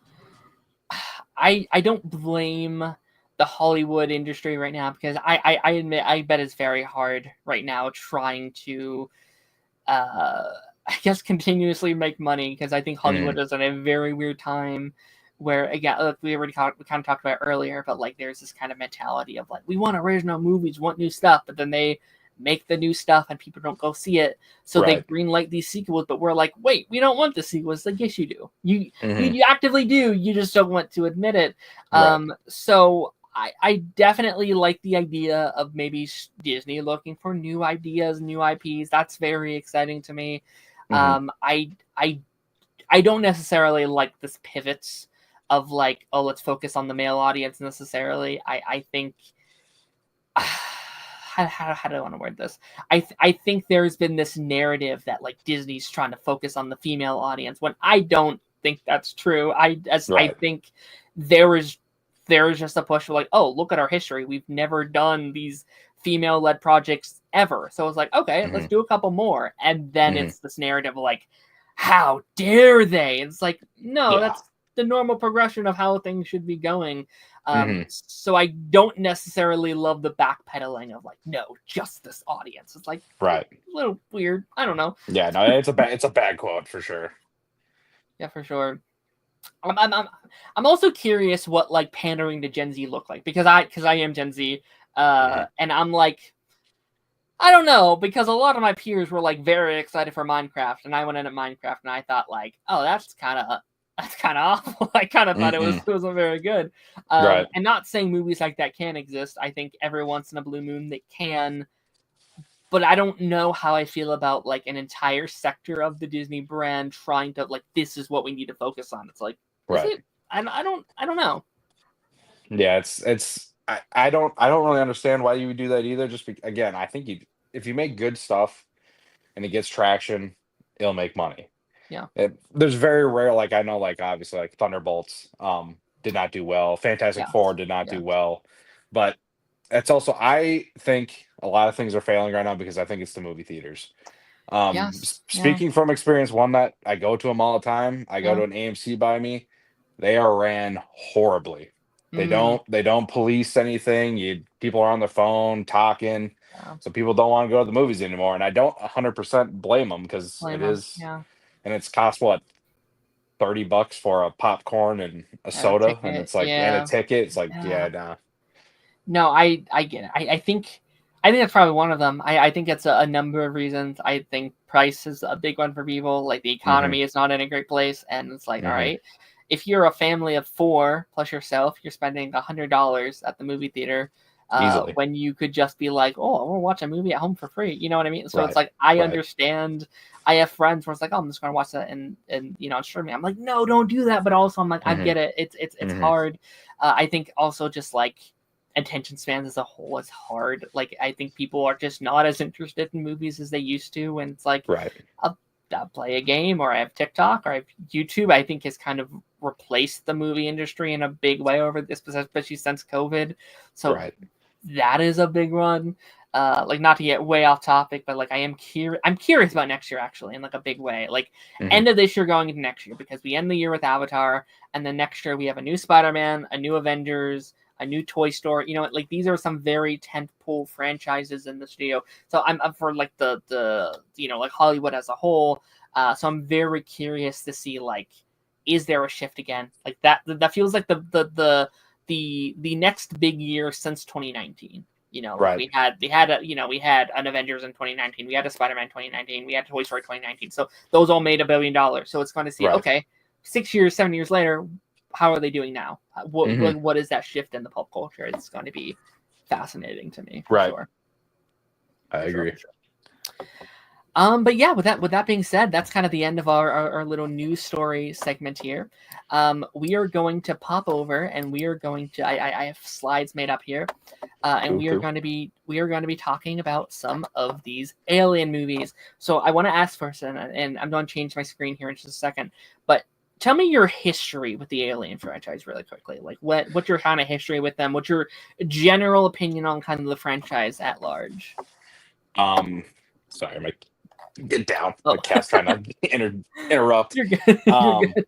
Speaker 1: blame the Hollywood industry right now, because I admit, I bet it's very hard right now trying to I guess continuously make money, because I think Hollywood is in a very weird time where, again, we kind of talked about earlier, but like there's this kind of mentality of like, we want original movies, want new stuff, but then they make the new stuff and people don't go see it, so they greenlight these sequels, but we're like, wait, we don't want the sequels. Like, yes, you do. You actively do. You just don't want to admit it. So I definitely like the idea of maybe Disney looking for new ideas, new IPs. That's very exciting to me. I don't necessarily like this pivots of like, let's focus on the male audience necessarily. I think how do I want to word this? I think there's been this narrative that like Disney's trying to focus on the female audience, when I don't think that's true. I think there is just a push for like, look at our history. We've never done these female-led projects ever. So it's like, okay, let's do a couple more. And then it's this narrative of like, how dare they? It's like, no, that's the normal progression of how things should be going. So I don't necessarily love the backpedaling of like, no, just this audience. It's like, a little weird. I don't know.
Speaker 2: Yeah, no, it's a bad quote for sure.
Speaker 1: Yeah, for sure. I'm also curious what like pandering to Gen Z look like, because I am Gen Z, and I'm like, I don't know, because a lot of my peers were like very excited for Minecraft, and I went into Minecraft and I thought like, that's kind of awful. I kind of thought it wasn't very good. And not saying movies like that can't exist. I think every once in a blue moon they can. But I don't know how I feel about like an entire sector of the Disney brand trying to like, this is what we need to focus on. It's like, I don't know.
Speaker 2: Yeah, I don't really understand why you would do that either. Just again, I think if you make good stuff and it gets traction, it'll make money.
Speaker 1: Yeah.
Speaker 2: There's very rare, like I know, like obviously like Thunderbolts did not do well. Fantastic Four did not do well, but it's also, I think a lot of things are failing right now because I think it's the movie theaters. Speaking from experience, one that I go to them all the time. I go to an AMC by me. They are ran horribly. They don't police anything. People are on their phone talking, so people don't want to go to the movies anymore. And I don't 100% blame them, because and it's cost what, $30 for a popcorn and a soda, and it's like, and a ticket. It's like, nah.
Speaker 1: No, I get it. I think that's probably one of them. I think it's a number of reasons. I think price is a big one for people. Like, the economy is not in a great place, and it's like, all right, if you're a family of 4 plus yourself, you're spending $100 at the movie theater, when you could just be like, oh, we'll watch a movie at home for free. You know what I mean? So it's like, I understand. I have friends where it's like, I'm just going to watch that and on streaming. I'm like, no, don't do that. But also I'm like, I get it. It's hard. I think also just like attention spans as a whole is hard. Like, I think people are just not as interested in movies as they used to. And it's like, play a game, or I have TikTok, or I have YouTube. I think has kind of replaced the movie industry in a big way over this, especially since COVID. So that is a big one. Like, not to get way off topic, but like I'm curious about next year, actually, in like a big way. Like end of this year going into next year, because we end the year with Avatar, and then next year we have a new Spider-Man, a new Avengers, a new Toy Story. You know, like these are some very tentpole franchises in the studio. So I'm up for like the you know, like Hollywood as a whole. So I'm very curious to see, like, is there a shift again? Like that feels like the next big year since 2019. You know, like we had an Avengers in 2019, we had a Spider-Man 2019, we had Toy Story 2019. So those all made $1 billion. So it's going to see, okay, 6 years, 7 years later, how are they doing now? What is that shift in the pop culture? It's going to be fascinating to me, for sure.
Speaker 2: I agree.
Speaker 1: Sure. But yeah, with that being said, that's kind of the end of our little news story segment here. We are going to pop over, and we are going to. I have slides made up here, and we are going to be talking about some of these Alien movies. So I want to ask first, and I'm going to change my screen here in just a second, but tell me your history with the Alien franchise really quickly. Like, what's your kind of history with them? What's your general opinion on kind of the franchise at large?
Speaker 2: Sorry, get down. The cat's trying to interrupt.
Speaker 1: You're good. You're good.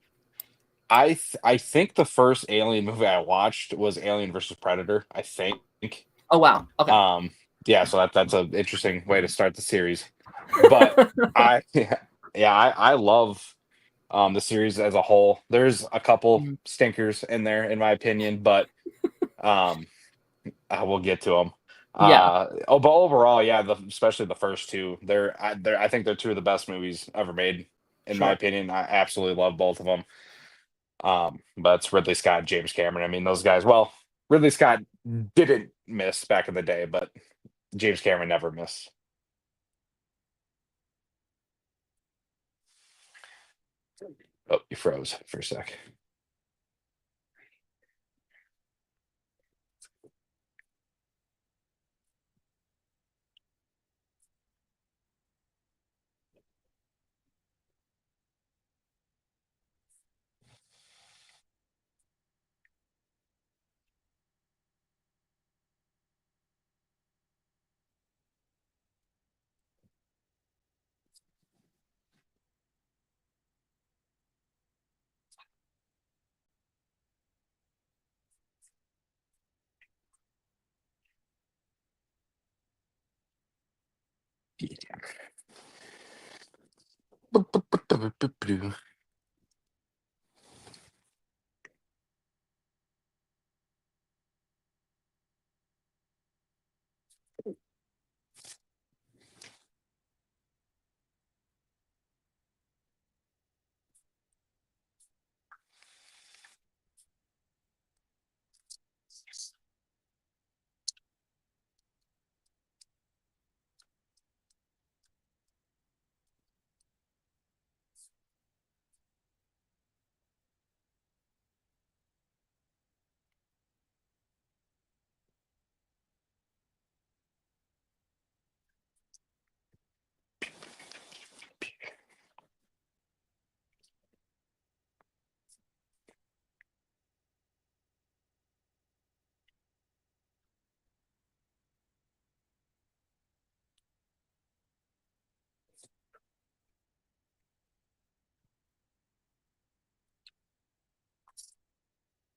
Speaker 2: I think the first Alien movie I watched was Alien versus Predator, I think.
Speaker 1: Oh wow. Okay.
Speaker 2: Yeah, so that's an interesting way to start the series. But I love the series as a whole. There's a couple stinkers in there, in my opinion, but I will get to them. But overall, yeah, especially the first two, I think they're two of the best movies ever made, in my opinion. I absolutely love both of them. But it's Ridley Scott and James Cameron. I mean, those guys. Well, Ridley Scott didn't miss back in the day, but James Cameron never missed. Oh, you froze for a sec.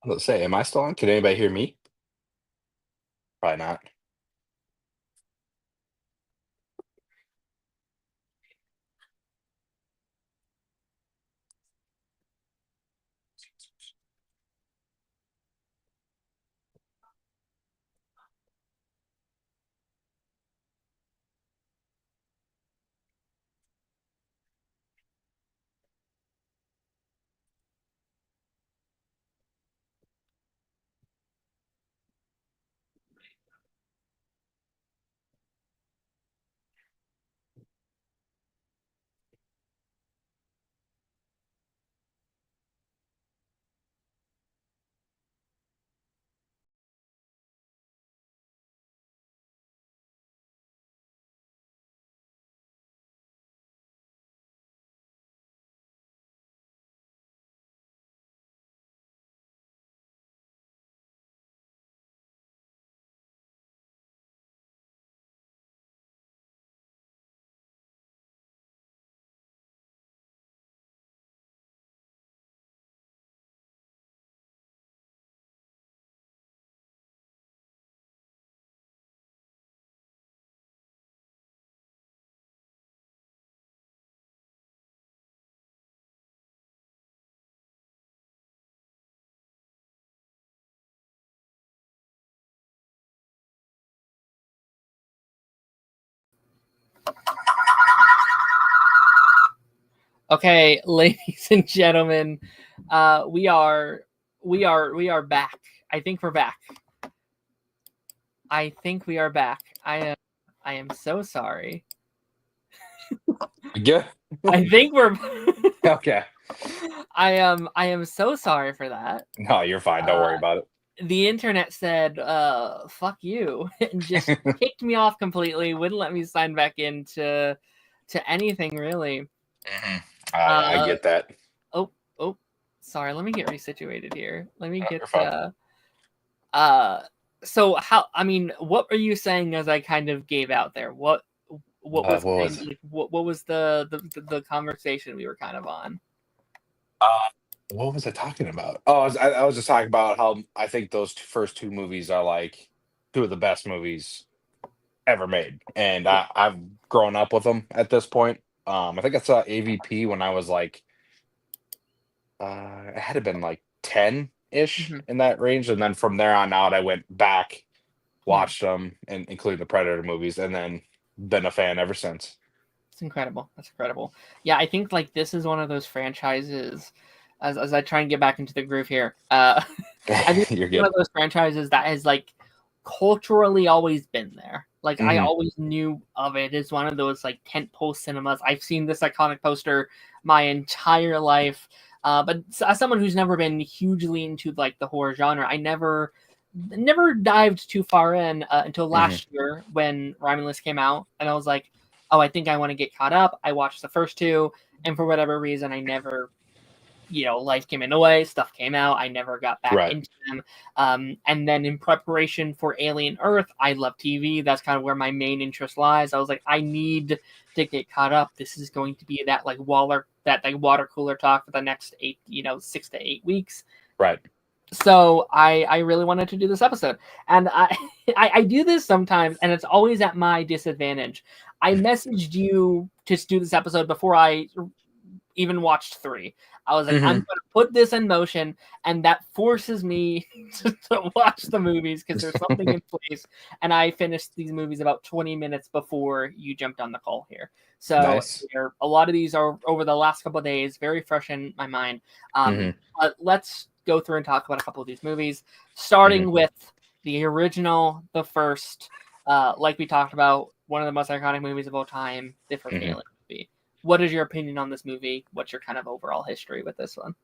Speaker 2: Let's say, am I still on? Can anybody hear me? Probably not.
Speaker 1: Okay, ladies and gentlemen, we are back. I think we're back. I think we are back. I am so sorry.
Speaker 2: Good.
Speaker 1: I think we're
Speaker 2: Okay.
Speaker 1: I am so sorry for that.
Speaker 2: No, you're fine. Don't worry about it.
Speaker 1: The internet said, fuck you, and just kicked me off completely, wouldn't let me sign back into anything really.
Speaker 2: I get that.
Speaker 1: Oh, sorry, let me get resituated here. Let me get so how, I mean, what were you saying as I kind of gave out there? What was the conversation we were kind of on?
Speaker 2: What was I talking about? Oh, I was just talking about how I think those first two movies are like two of the best movies ever made, and I've grown up with them at this point. I think I saw AVP when I was like, it had to been like 10-ish in that range, and then from there on out, I went back, watched them, and including the Predator movies, and then been a fan ever since.
Speaker 1: It's incredible. That's incredible. Yeah, I think like this is one of those franchises. As I try and get back into the groove here, I think
Speaker 2: You're
Speaker 1: it's one
Speaker 2: good.
Speaker 1: of those franchises that has like culturally always been there. Like I always knew of it. It's one of those like tentpole cinemas. I've seen this iconic poster my entire life. But as someone who's never been hugely into like the horror genre, I never dived too far in until last year when Romulus came out, and I was like, oh, I think I want to get caught up. I watched the first two, and for whatever reason, I never, life came in the way, stuff came out, I never got back into them. And then in preparation for Alien Earth, I love TV. That's kind of where my main interest lies. I was like, I need to get caught up. This is going to be that like water cooler talk for the next 6 to 8 weeks.
Speaker 2: Right.
Speaker 1: So I really wanted to do this episode, and I do this sometimes, and it's always at my disadvantage. I messaged you to do this episode before I even watched 3. I was like, I'm going to put this in motion, and that forces me to watch the movies because there's something in place. And I finished these movies about 20 minutes before you jumped on the call here. So
Speaker 2: nice.
Speaker 1: A lot of these are over the last couple of days, very fresh in my mind. But let's go through and talk about a couple of these movies, starting with the original, the first, like we talked about, one of the most iconic movies of all time, the first Alien movie. What is your opinion on this movie? What's your kind of overall history with this one?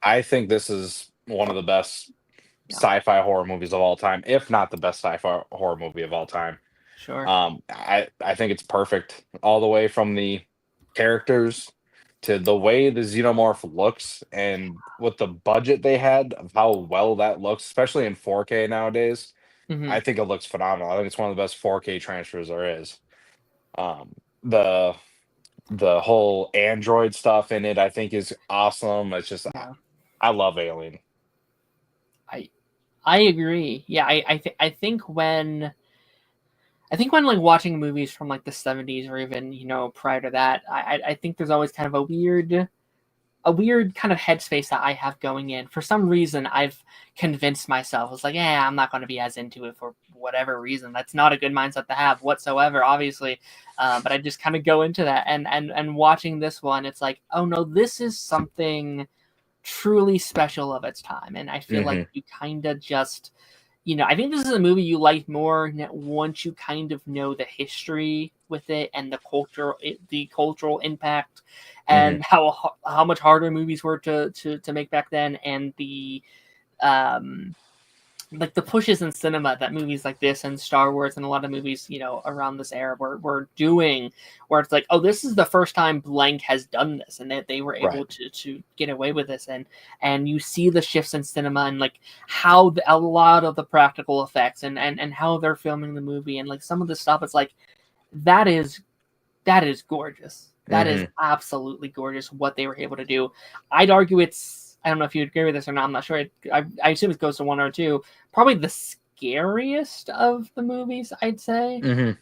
Speaker 2: I think this is one of the best sci-fi horror movies of all time, if not the best sci-fi horror movie of all time.
Speaker 1: Sure.
Speaker 2: I think it's perfect all the way from the characters to the way the xenomorph looks, and with the budget they had of how well that looks, especially in 4K nowadays. I think it looks phenomenal. I think it's one of the best 4K transfers there is. The whole android stuff in it, I think, is awesome. It's just, I love Alien.
Speaker 1: I agree. Yeah, I think when like watching movies from like the 70s or even prior to that, I think there's always kind of a weird kind of headspace that I have going in. For some reason, I've convinced myself, it's like, yeah, I'm not going to be as into it for whatever reason. That's not a good mindset to have whatsoever, obviously. But I just kind of go into that, and watching this one, it's like, oh no, this is something truly special of its time. And I feel like you kind of just, I think this is a movie you like more once you kind of know the history with it and the cultural impact, and how much harder movies were to make back then, and the like the pushes in cinema that movies like this and Star Wars and a lot of movies around this era were doing, where it's like, oh, this is the first time blank has done this, and that they were able to get away with this, and you see the shifts in cinema and like how a lot of the practical effects and how they're filming the movie, and like some of the stuff, it's like that is gorgeous. That is absolutely gorgeous what they were able to do. I'd argue I don't know if you agree with this or not. I'm not sure. I assume it goes to 1 or 2. Probably the scariest of the movies, I'd say.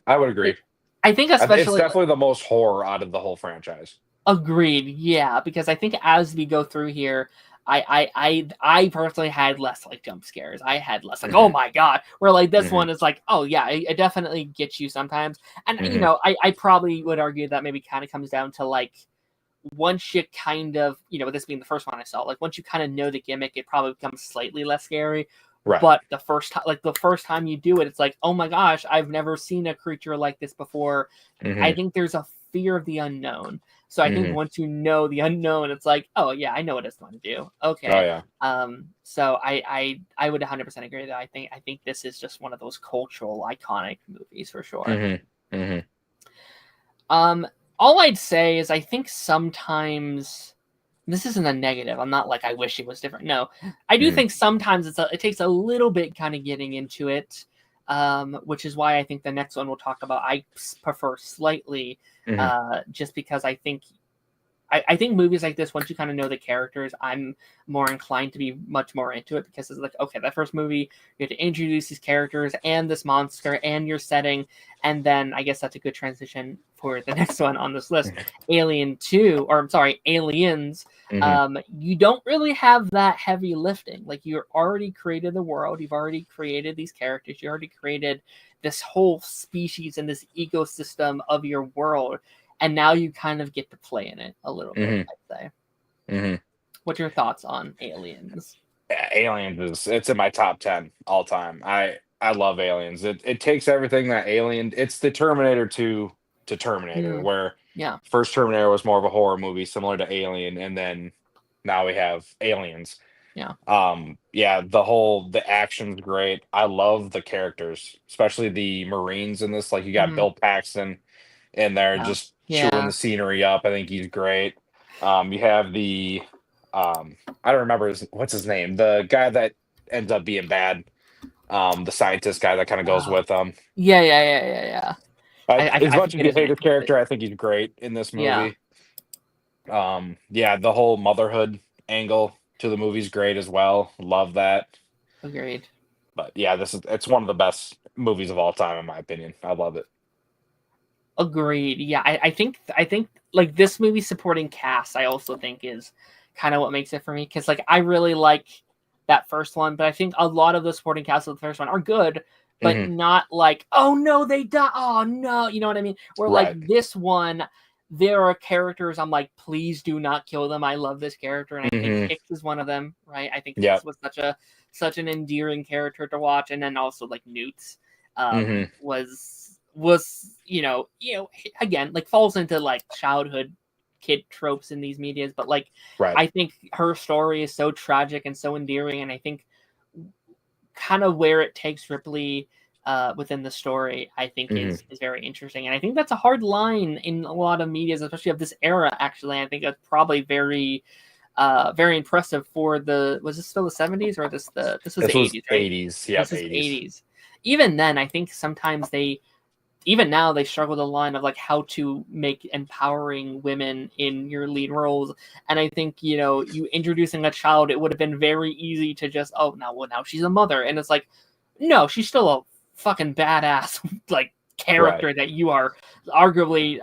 Speaker 2: I would agree.
Speaker 1: I think especially...
Speaker 2: It's definitely the most horror out of the whole franchise.
Speaker 1: Agreed, yeah. Because I think as we go through here, I personally had less like jump scares. I had less like, oh my god. Where like this one is like, oh yeah, it definitely gets you sometimes. And I probably would argue that maybe kind of comes down to like once you kind of, with this being the first one I saw, like once you kind of know the gimmick, it probably becomes slightly less scary.
Speaker 2: Right.
Speaker 1: But the first time you do it, it's like, oh my gosh, I've never seen a creature like this before. I think there's a fear of the unknown. So I think once you know the unknown, it's like, oh yeah, I know what it's going to do. Okay.
Speaker 2: Oh yeah.
Speaker 1: So I would 100% agree that I think this is just one of those cultural iconic movies for sure. All I'd say is I think sometimes, this isn't a negative. I'm not like I wish it was different. No, I do think sometimes it takes a little bit kind of getting into it, which is why I think the next one we'll talk about I prefer slightly, just because I think movies like this, once you kind of know the characters, I'm more inclined to be much more into it, because it's like, okay, that first movie, you have to introduce these characters and this monster and your setting, and then I guess that's a good transition for the next one on this list, Aliens. You don't really have that heavy lifting. Like, you already created the world, you've already created these characters, you already created this whole species and this ecosystem of your world. And now you kind of get to play in it a little bit, I'd say. What's your thoughts on Aliens?
Speaker 2: Yeah, Aliens it's in my top 10 all time. I love Aliens. It takes everything that Alien. It's the Terminator 2 to Terminator, where first Terminator was more of a horror movie similar to Alien, and then now we have Aliens.
Speaker 1: Yeah.
Speaker 2: The action's great. I love the characters, especially the Marines in this. Like, you got Bill Paxton in there just chewing the scenery up. I think he's great. You have the I don't remember what's his name, the guy that ends up being bad, the scientist guy that kind of goes with them.
Speaker 1: Yeah.
Speaker 2: As much as you hate his character, I think he's great in this movie. The whole motherhood angle to the movie's great as well. Love that.
Speaker 1: Agreed.
Speaker 2: But yeah, it's one of the best movies of all time, in my opinion. I love it.
Speaker 1: Agreed. Yeah, I think like this movie supporting cast, I also think is kind of what makes it for me, because like I really like that first one, but I think a lot of the supporting cast of the first one are good, but not like, oh no, they die, oh no, you know what I mean? Where like this one, there are characters I'm like, please do not kill them. I love this character, and I think Hicks is one of them, right? I think Hicks was such an endearing character to watch, and then also like Newt was again, like, falls into like childhood kid tropes in these medias, but like I think her story is so tragic and so endearing, and I think kind of where it takes Ripley within the story, I think is very interesting, and I think that's a hard line in a lot of medias, especially of this era. Actually, I think that's probably very very impressive for was this still the 70s, or this was the 80s, right?
Speaker 2: 80s, yeah,
Speaker 1: this is 80s. Even then, I think sometimes even now they struggle the line of like how to make empowering women in your lead roles. And I think, you introducing a child, it would have been very easy to just, now she's a mother. And it's like, no, she's still a fucking badass, like, character that you are arguably,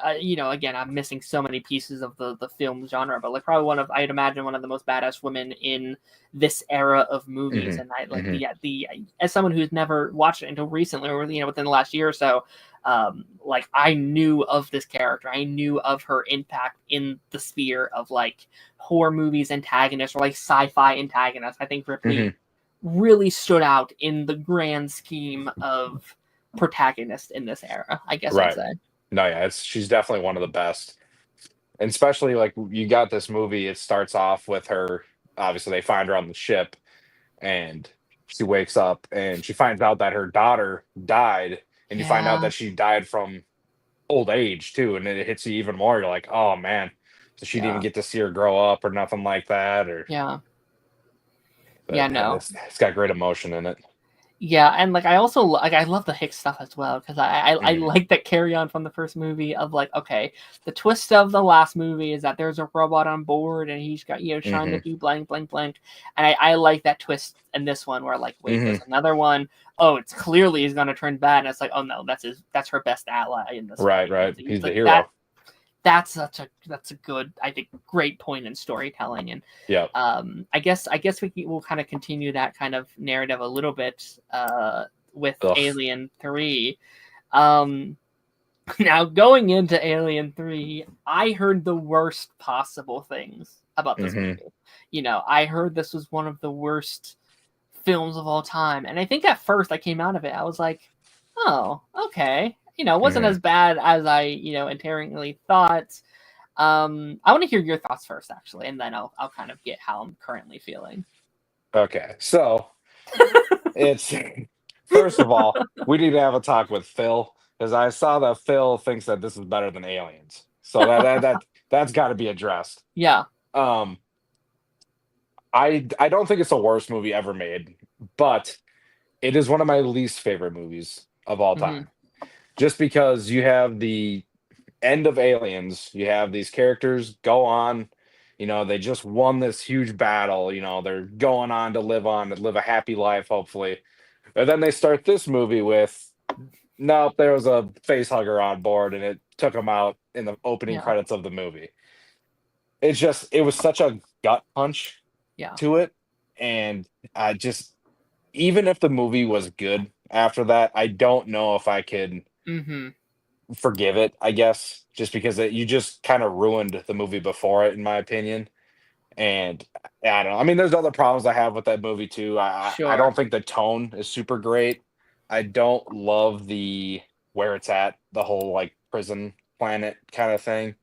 Speaker 1: again, I'm missing so many pieces of the film genre, but like probably I'd imagine one of the most badass women in this era of movies. And I like the as someone who's never watched it until recently, or within the last year or so, like I knew of this character. I knew of her impact in the sphere of like horror movies antagonists, or like sci-fi antagonists. I think Ripley really stood out in the grand scheme of protagonist in this era, I guess I'd say.
Speaker 2: No, yeah, she's definitely one of the best. And especially like you got this movie, it starts off with her, obviously they find her on the ship, and she wakes up and she finds out that her daughter died, and you find out that she died from old age too, and it hits you even more. You're like, oh man, so she didn't even get to see her grow up or nothing like that, or it's got great emotion in it.
Speaker 1: Yeah, and like I also I love the Hicks stuff as well, because I like that carry on from the first movie of like, okay, the twist of the last movie is that there's a robot on board and he's got trying to do blank blank blank, and I like that twist in this one where like, wait, there's another one. Oh, it's clearly he's gonna turn bad, and it's like, oh no, that's her best ally in this.
Speaker 2: Right. He's the hero.
Speaker 1: That's a good, I think, great point in storytelling. And I guess we'll kind of continue that kind of narrative a little bit with Alien 3. Now, going into Alien 3, I heard the worst possible things about this movie. I heard this was one of the worst films of all time. And I think at first I came out of it, I was like, oh, okay. It wasn't as bad as I, inherently thought. I want to hear your thoughts first, actually, and then I'll kind of get how I'm currently feeling.
Speaker 2: Okay, so it's first of all, we need to have a talk with Phil because I saw that Phil thinks that this is better than Aliens. So that's got to be addressed.
Speaker 1: Yeah.
Speaker 2: I don't think it's the worst movie ever made, but it is one of my least favorite movies of all time. Just because you have the end of Aliens, you have these characters go on, they just won this huge battle, they're going on to live a happy life, hopefully. And then they start this movie with, nope, there was a face hugger on board and it took them out in the opening credits of the movie. It was such a gut punch to it. And I just, even if the movie was good after that, I don't know if I could forgive it, I guess, just because you just kind of ruined the movie before it, in my opinion. And I don't know. I mean, there's other problems I have with that movie too. I don't think the tone is super great. I don't love where it's at, the whole like prison planet kind of thing.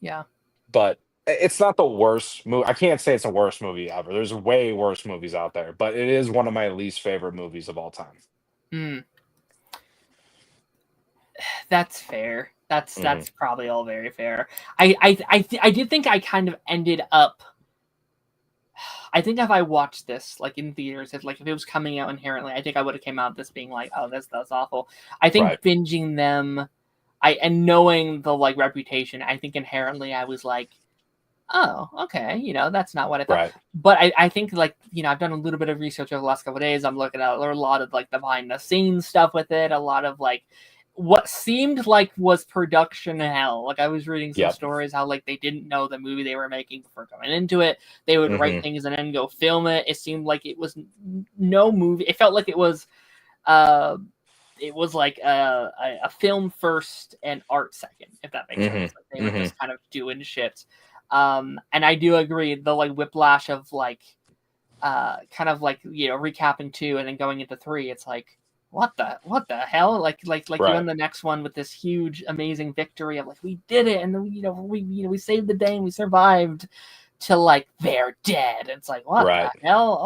Speaker 1: Yeah.
Speaker 2: But it's not the worst movie. I can't say it's the worst movie ever. There's way worse movies out there, but it is one of my least favorite movies of all time.
Speaker 1: That's fair. That's probably all very fair. I did think I kind of ended up. I think if I watched this like in theaters, if it was coming out inherently, I think I would have came out this being like, oh, that's awful. I think binging them, and knowing the like reputation, I think inherently I was like, oh, okay, that's not what I thought.
Speaker 2: Right.
Speaker 1: But I think like, I've done a little bit of research over the last couple of days. I'm looking at a lot of like the behind the scenes stuff with it, a lot of like what seemed like was production hell. Like I was reading some stories how like they didn't know the movie they were making before going into it. They would write things and then go film it. It seemed like it was no movie. It felt like it was like a film first and art second, if that makes sense. Like they were just kind of doing shit. And I do agree, the like whiplash of like kind of like recapping 2 and then going into 3, it's like what the hell, like you end the next one with this huge amazing victory of like we did it, and then we saved the day and we survived, to like they're dead. It's like what the hell.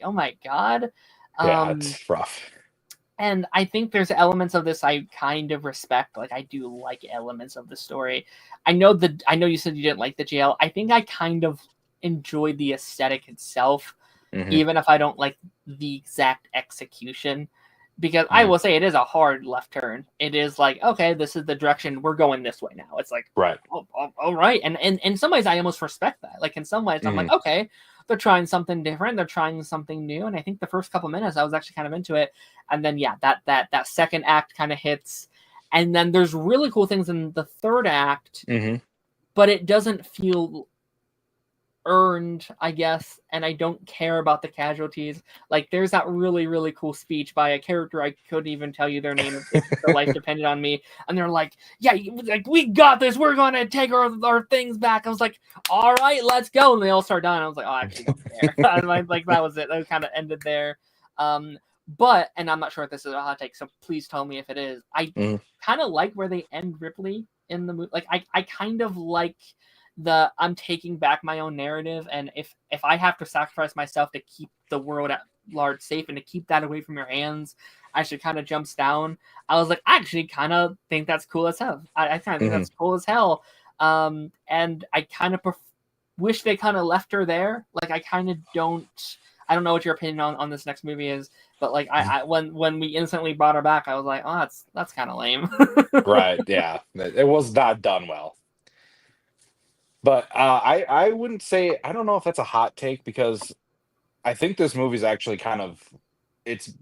Speaker 1: Oh my god.
Speaker 2: It's rough.
Speaker 1: And I think there's elements of this I kind of respect. Like I do like elements of the story. I know you said you didn't like the jail. I think I kind of enjoyed the aesthetic itself, even if I don't like the exact execution. Because I will say it is a hard left turn. It is like, okay, this is the direction, we're going this way now. It's like, oh, all right. And in some ways I almost respect that. Like in some ways I'm like, okay, they're trying something different. They're trying something new. And I think the first couple minutes I was actually kind of into it. And then, that second act kind of hits. And then there's really cool things in the third act, but it doesn't feel earned, I guess. And I don't care about the casualties. Like there's that really, really cool speech by a character I couldn't even tell you their name if their life depended on me. And they're like, yeah, like we got this. We're going to take our things back. I was like, all right, let's go. And they all start dying. I was like, oh, I actually don't care. like that was it. That kind of ended there. But, and I'm not sure if this is a hot take, so please tell me if it is. I kind of like where they end Ripley in the movie. Like I kind of like I'm taking back my own narrative, and if I have to sacrifice myself to keep the world at large safe and to keep that away from your hands, I should kind of jumps down. I was like, I actually kind of think that's cool as hell. I kind of think that's cool as hell. And I kind of wish they kind of left her there. Like I kind of I don't know what your opinion on this next movie is, but like I when we instantly brought her back, I was like, oh, that's kind of lame.
Speaker 2: Right. Yeah. It was not done well. But I wouldn't say, I don't know if that's a hot take, because I think this movie's actually it's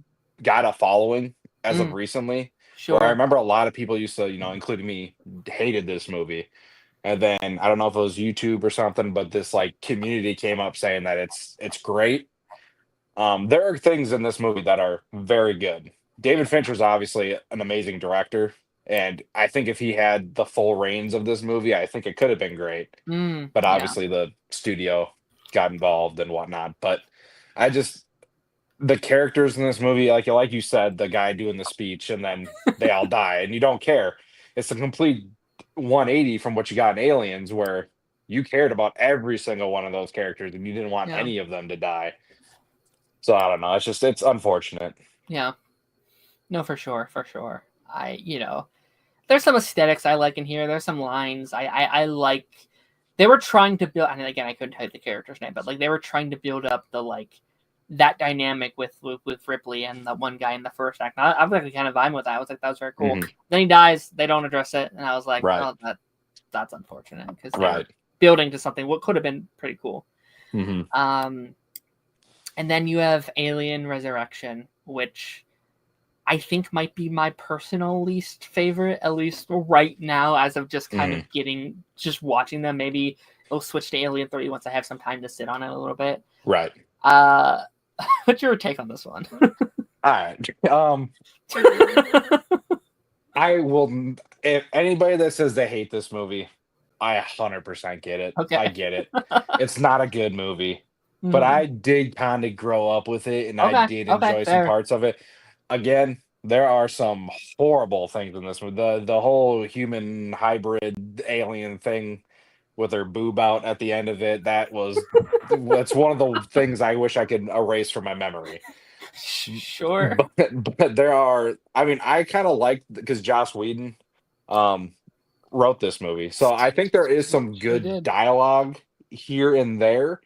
Speaker 2: got a following as of recently.
Speaker 1: Sure.
Speaker 2: Where I remember a lot of people used to, including me, hated this movie. And then I don't know if it was YouTube or something, but this like community came up saying that it's great. There are things in this movie that are very good. David Fincher's obviously an amazing director, And I think if he had the full reins of this movie, I think it could have been great. But
Speaker 1: Yeah.
Speaker 2: obviously the studio got involved and whatnot. But I just the characters in this movie, like you said, the guy doing the speech and then they all die and you don't care. It's a complete 180 from what you got in Aliens, where you cared about every single one of those characters and you didn't want
Speaker 1: Yeah.
Speaker 2: any of them to die. So I don't know. It's unfortunate.
Speaker 1: Yeah. No, for sure, for sure. There's some aesthetics I like in here. There's some lines I like. They were trying to build, and again, I couldn't tell you the character's name, but like they were trying to build up the that dynamic with Ripley and the one guy in the first act. I was actually kind of vibing with that. I was like, that was very cool.
Speaker 2: Mm-hmm.
Speaker 1: Then he dies. They don't address it, and I was like,
Speaker 2: Right.
Speaker 1: oh, that's unfortunate because they
Speaker 2: Right.
Speaker 1: were building to something what could have been pretty cool.
Speaker 2: Mm-hmm.
Speaker 1: And then you have Alien Resurrection, which I think might be my personal least favorite, at least right now, as of just kind of just watching them. Maybe it'll switch to Alien 3 once I have some time to sit on it a little bit.
Speaker 2: Right.
Speaker 1: What's your take on this one?
Speaker 2: All right. I will. If anybody that says they hate this movie, I 100% get it.
Speaker 1: Okay.
Speaker 2: I get it. It's not a good movie, but I did kind of grow up with it, and I did enjoy some parts of it. Again, there are some horrible things in this movie. The whole human hybrid alien thing with her boob out at the end of it, that's one of the things I wish I could erase from my memory.
Speaker 1: Sure.
Speaker 2: But there are, I mean, I kind of like, because Joss Whedon wrote this movie. So I think there is some good dialogue here and there,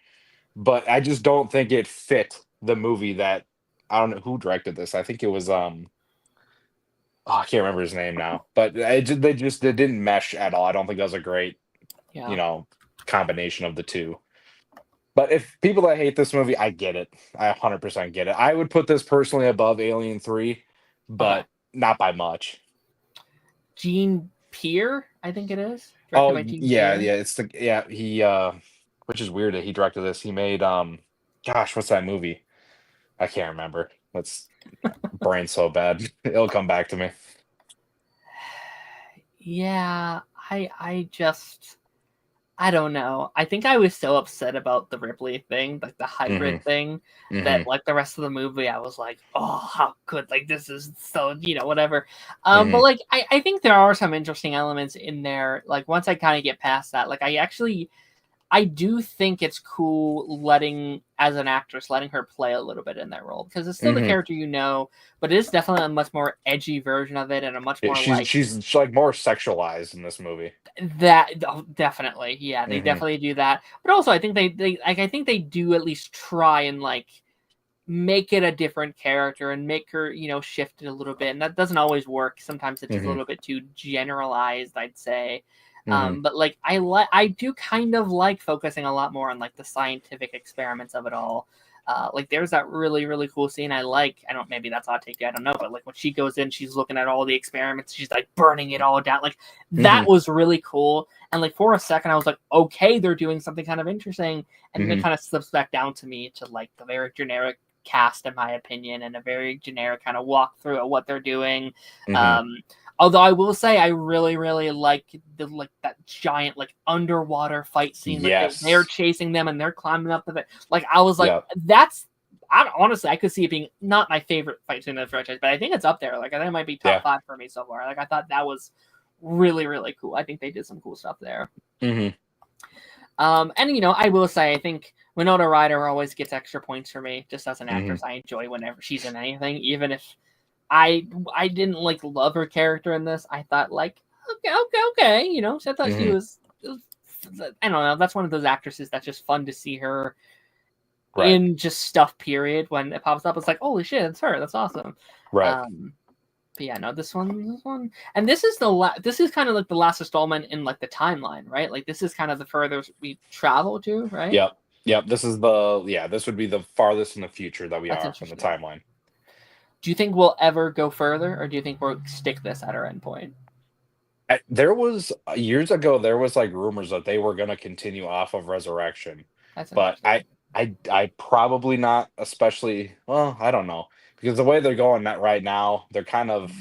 Speaker 2: but I just don't think it fit the movie that, I don't know who directed this. I think it was, I can't remember his name now, but they didn't mesh at all. I don't think that was a great, combination of the two. But if people that hate this movie, I get it. I 100% get it. I would put this personally above Alien 3, but not by much.
Speaker 1: Gene Pierre, I think it is.
Speaker 2: Oh, yeah, he which is weird that he directed this. He made gosh, what's that movie? I can't remember. That's brain so bad. It'll come back to me.
Speaker 1: Yeah, I don't know. I think I was so upset about the Ripley thing, like the hybrid thing, that like the rest of the movie, I was like, oh, how good! Like this is so, whatever. But like I think there are some interesting elements in there. Like once I kind of get past that, like I do think it's cool as an actress, letting her play a little bit in that role, because it's still the character but it is definitely a much more edgy version of it and a much more
Speaker 2: she's like more sexualized in this movie.
Speaker 1: That definitely, yeah, they definitely do that. But also, I think I think they do at least try and like make it a different character and make her, shift it a little bit, and that doesn't always work. Sometimes it's just a little bit too generalized, I'd say. But like I do kind of like focusing a lot more on like the scientific experiments of it all. Like there's that really, really cool scene maybe that's hot take, I don't know, but like when she goes in, she's looking at all the experiments, she's like burning it all down. Like that was really cool. And like for a second I was like, okay, they're doing something kind of interesting, and then it kind of slips back down to me to like the very generic cast, in my opinion, and a very generic kind of walkthrough of what they're doing. Although I will say I really, really like that giant underwater fight scene. Like they're chasing them and they're climbing up the bit. Like I was like, honestly, I could see it being not my favorite fight scene in the franchise, but I think it's up there. Like I think it might be top 5 for me so far. Like I thought that was really, really cool. I think they did some cool stuff there. And I will say I think Winona Ryder always gets extra points for me just as an actress. I enjoy whenever she's in anything, even if I didn't love her character in this. I thought okay, so I thought she was, I don't know. That's one of those actresses that's just fun to see her in just stuff. Period. When it pops up, it's like, holy shit, it's her. That's awesome.
Speaker 2: Right.
Speaker 1: But yeah, no, this one, and this is this is kind of like the last installment in like the timeline, right? Like this is kind of the furthest we travel to, right?
Speaker 2: Yep. This is this would be the farthest in the future that we are from the timeline.
Speaker 1: Do you think we'll ever go further, or do you think we'll stick this at our endpoint?
Speaker 2: There was years ago, there was like rumors that they were going to continue off of Resurrection, but I probably not, especially. Well, I don't know, because the way they're going right now, they're kind of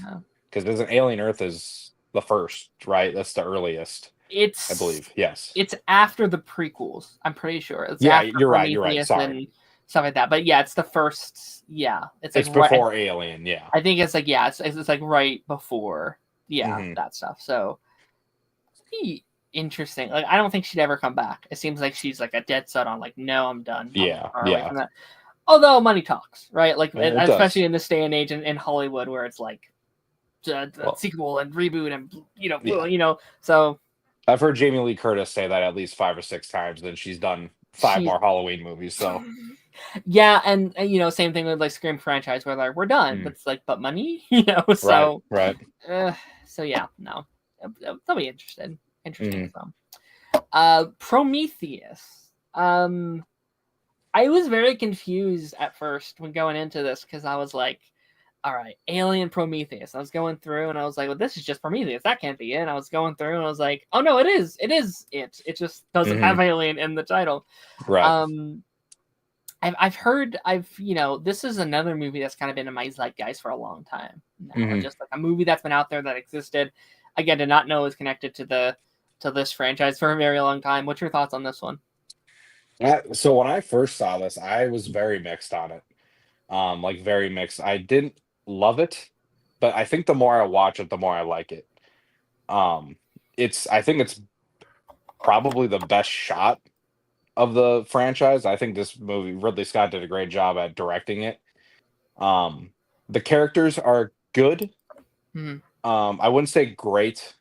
Speaker 2: because there's an Alien Earth is the first, right? That's the earliest, I believe. Yes.
Speaker 1: It's after the prequels. I'm pretty sure it's
Speaker 2: Yeah,
Speaker 1: after
Speaker 2: you're right. You're right.
Speaker 1: Prometheus
Speaker 2: Sorry.
Speaker 1: and stuff like that. But yeah, it's the first. Yeah, it's like
Speaker 2: It's before Alien. Yeah.
Speaker 1: I think it's like it's like right before. Yeah,
Speaker 2: Mhm.
Speaker 1: that stuff. So interesting. Like I don't think she'd ever come back. It seems like she's like a dead set on like no, I'm done. I'm far away from that. Although money talks, right? Like
Speaker 2: It
Speaker 1: especially
Speaker 2: does.
Speaker 1: in this day and age in Hollywood where it's like sequel and reboot and so
Speaker 2: I've heard Jamie Lee Curtis say that at least 5 or 6 times. Then she's done 5 more Halloween movies. So
Speaker 1: yeah, and same thing with like Scream franchise where like we're done, but it's like but money, so
Speaker 2: right.
Speaker 1: So yeah, no, they'll be interesting film. Prometheus. I was very confused at first when going into this because I was like, all right, Alien Prometheus. I was going through and I was like, well, this is just Prometheus. That can't be it. And I was going through and I was like, oh no, it is. It is it. It just doesn't have Alien in the title.
Speaker 2: Right.
Speaker 1: I've heard this is another movie that's kind of been in my zeitgeist for a long time now. Just like a movie that's been out there that existed. Again, did not know it was connected to this franchise for a very long time. What's your thoughts on this one?
Speaker 2: So when I first saw this, I was very mixed on it. Like very mixed. I didn't love it, but I think the more I watch it, the more I like it. I think it's probably the best shot of the franchise. I think this movie, Ridley Scott did a great job at directing it. The characters are good. I wouldn't say great,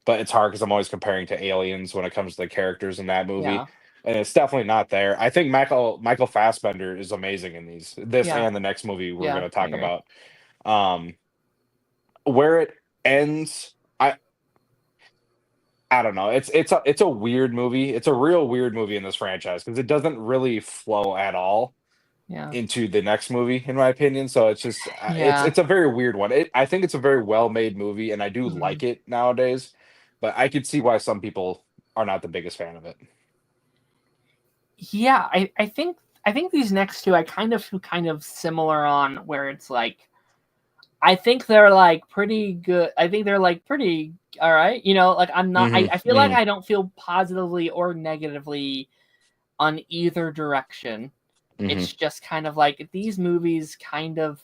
Speaker 2: but it's hard because I'm always comparing to Aliens when it comes to the characters in that movie.
Speaker 1: Yeah.
Speaker 2: And it's definitely not there. I think Michael Fassbender is amazing in this
Speaker 1: Yeah.
Speaker 2: and the next movie we're going to talk
Speaker 1: I agree.
Speaker 2: about. Where it ends, I don't know. It's a weird movie. It's a real weird movie in this franchise because it doesn't really flow at all into the next movie, in my opinion. So it's just it's a very weird one. I think it's a very well made movie, and I do like it nowadays. But I could see why some people are not the biggest fan of it.
Speaker 1: Yeah, I think these next two I kind of feel kind of similar on where it's like I think they're like pretty good. I think they're like pretty all right. Like I'm not I feel like I don't feel positively or negatively on either direction. It's just kind of like these movies kind of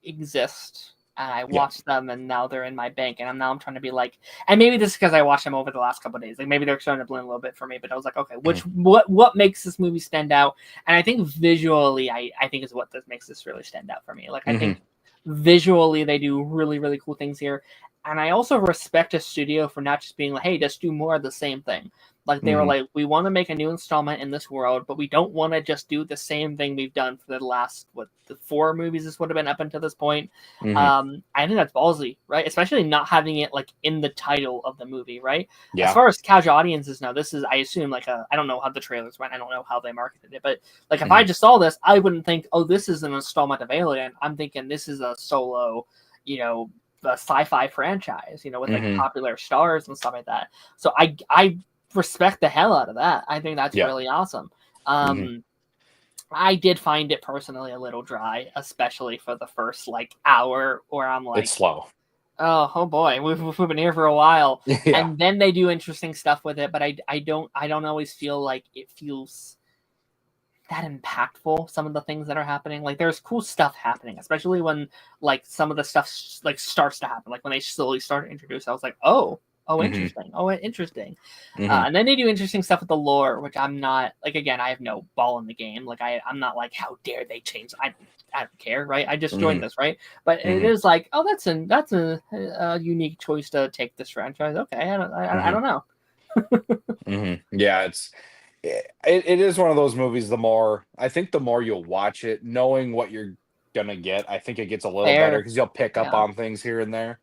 Speaker 1: exist and I watched them and now they're in my bank and I'm trying to be like, and maybe this is because I watched them over the last couple of days. Like maybe they're starting to blend a little bit for me, but I was like, okay, what makes this movie stand out? And I think visually, I think is what makes this really stand out for me. Like I think visually they do really, really cool things here. And I also respect a studio for not just being like, hey, just do more of the same thing. Like they were like, we want to make a new installment in this world, but we don't want to just do the same thing we've done for the last the 4 movies this would have been up until this point. I think that's ballsy, right? Especially not having it like in the title of the movie, right? As far as casual audiences know, this is I assume like I don't know how the trailers went, I don't know how they marketed it, but like if I just saw this, I wouldn't think, oh, this is an installment of Alien. I'm thinking this is a solo, a sci-fi franchise, with like popular stars and stuff like that. So I respect the hell out of that. I think that's really awesome. I did find it personally a little dry, especially for the first like hour where I'm like,
Speaker 2: it's slow.
Speaker 1: Oh boy, we've been here for a while. And then they do interesting stuff with it, but I don't always feel like it feels that impactful. Some of the things that are happening, like there's cool stuff happening, especially when like some of the stuff like starts to happen, like when they slowly start to introduce. I was like, interesting. Interesting. And then they do interesting stuff with the lore, which I'm not like. Again, I have no ball in the game. Like I'm not like, how dare they change? I don't care, right? I just joined this, right? But it is like, oh, that's a unique choice to take this franchise. Okay, I don't know.
Speaker 2: Yeah, it is one of those movies. I think the more you'll watch it, knowing what you're gonna get, I think it gets a little better because you'll pick up on things here and there.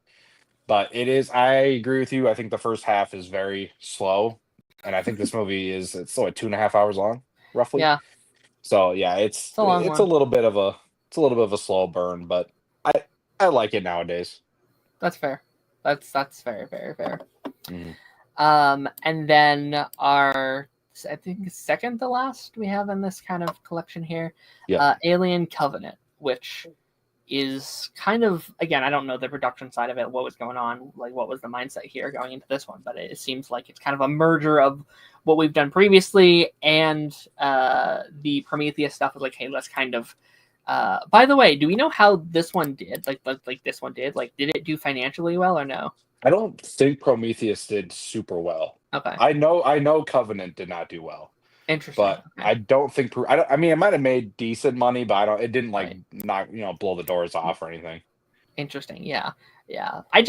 Speaker 2: But I agree with you. I think the first half is very slow. And I think this movie it's like 2.5 hours long, roughly.
Speaker 1: Yeah.
Speaker 2: So yeah, it's a little bit of a slow burn, but I like it nowadays.
Speaker 1: That's fair. That's very, very fair. And then our, I think second to last we have in this kind of collection here, Alien Covenant, which is kind of, again, I don't know the production side of it, what was going on, like what was the mindset here going into this one, but it seems like it's kind of a merger of what we've done previously and the Prometheus stuff is like, hey, let's kind of by the way, do we know how this one did? Like this one did? Like, did it do financially well or no?
Speaker 2: I don't think Prometheus did super well.
Speaker 1: Okay.
Speaker 2: I know Covenant did not do well.
Speaker 1: Interesting.
Speaker 2: But
Speaker 1: okay.
Speaker 2: I don't think I mean it might have made decent money, but it didn't like knock, blow the doors off or anything.
Speaker 1: Interesting. Yeah. I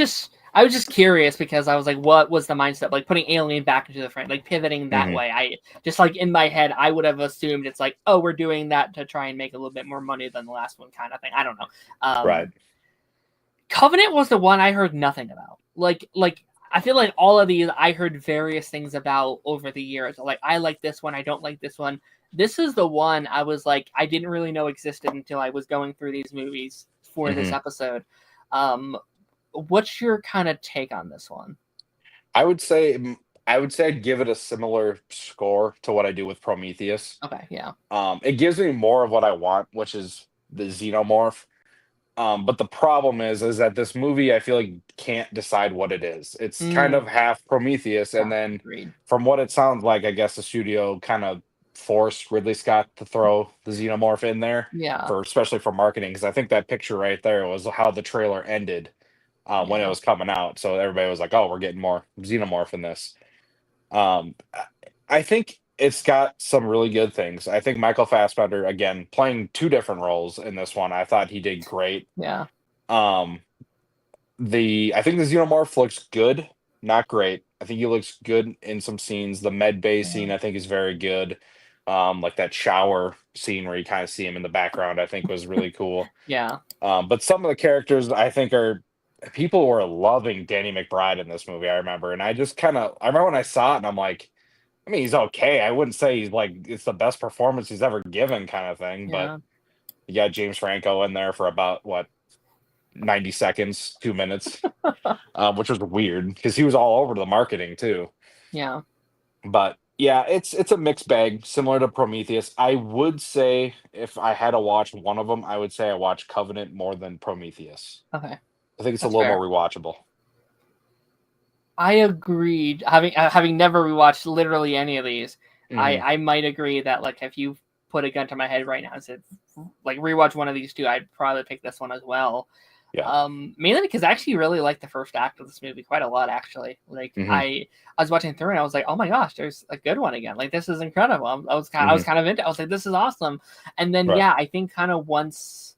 Speaker 1: was just curious because I was like, what was the mindset? Like putting Alien back into the frame, like pivoting that way. I just like in my head, I would have assumed it's like, oh, we're doing that to try and make a little bit more money than the last one kind of thing. I don't know.
Speaker 2: Right.
Speaker 1: Covenant was the one I heard nothing about. Like I feel like all of these I heard various things about over the years. Like I like this one, I don't like this one. This is the one I was like, I didn't really know existed until I was going through these movies for this episode. What's your kind of take on this one?
Speaker 2: I would say I'd give it a similar score to what I do with Prometheus.
Speaker 1: Okay, yeah.
Speaker 2: It gives me more of what I want, which is the xenomorph. But the problem is that this movie I feel like can't decide what it is. It's kind of half Prometheus, and then from what it sounds like, I guess the studio kind of forced Ridley Scott to throw the xenomorph in there, especially for marketing, because I think that picture right there was how the trailer ended when it was coming out. So everybody was like, "Oh, we're getting more xenomorph in this." I think it's got some really good things. I think Michael Fassbender, again, playing two different roles in this one, I thought he did great.
Speaker 1: Yeah.
Speaker 2: I think the xenomorph looks good, not great. I think he looks good in some scenes. The med bay scene, I think, is very good. Like that shower scene where you kind of see him in the background, I think was really cool.
Speaker 1: Yeah.
Speaker 2: But some of the characters I think people were loving Danny McBride in this movie, I remember. And I remember when I saw it and I'm like, I mean, he's okay. I wouldn't say he's like it's the best performance he's ever given, kind of thing.
Speaker 1: Yeah.
Speaker 2: But you got James Franco in there for about 90 seconds, 2 minutes, which was weird because he was all over the marketing too.
Speaker 1: Yeah.
Speaker 2: But yeah, it's a mixed bag, similar to Prometheus. I would say if I had to watch one of them, I would say I watch Covenant more than Prometheus.
Speaker 1: Okay.
Speaker 2: I think it's a little more rewatchable.
Speaker 1: I agreed. Having never rewatched literally any of these, I might agree that like if you put a gun to my head right now and said like rewatch one of these two, I'd probably pick this one as well.
Speaker 2: Yeah.
Speaker 1: Mainly because I actually really like the first act of this movie quite a lot. Actually, like I was watching through and I was like, oh my gosh, there's a good one again. Like this is incredible. I was kind of into. I was like, this is awesome. And then I think kind of once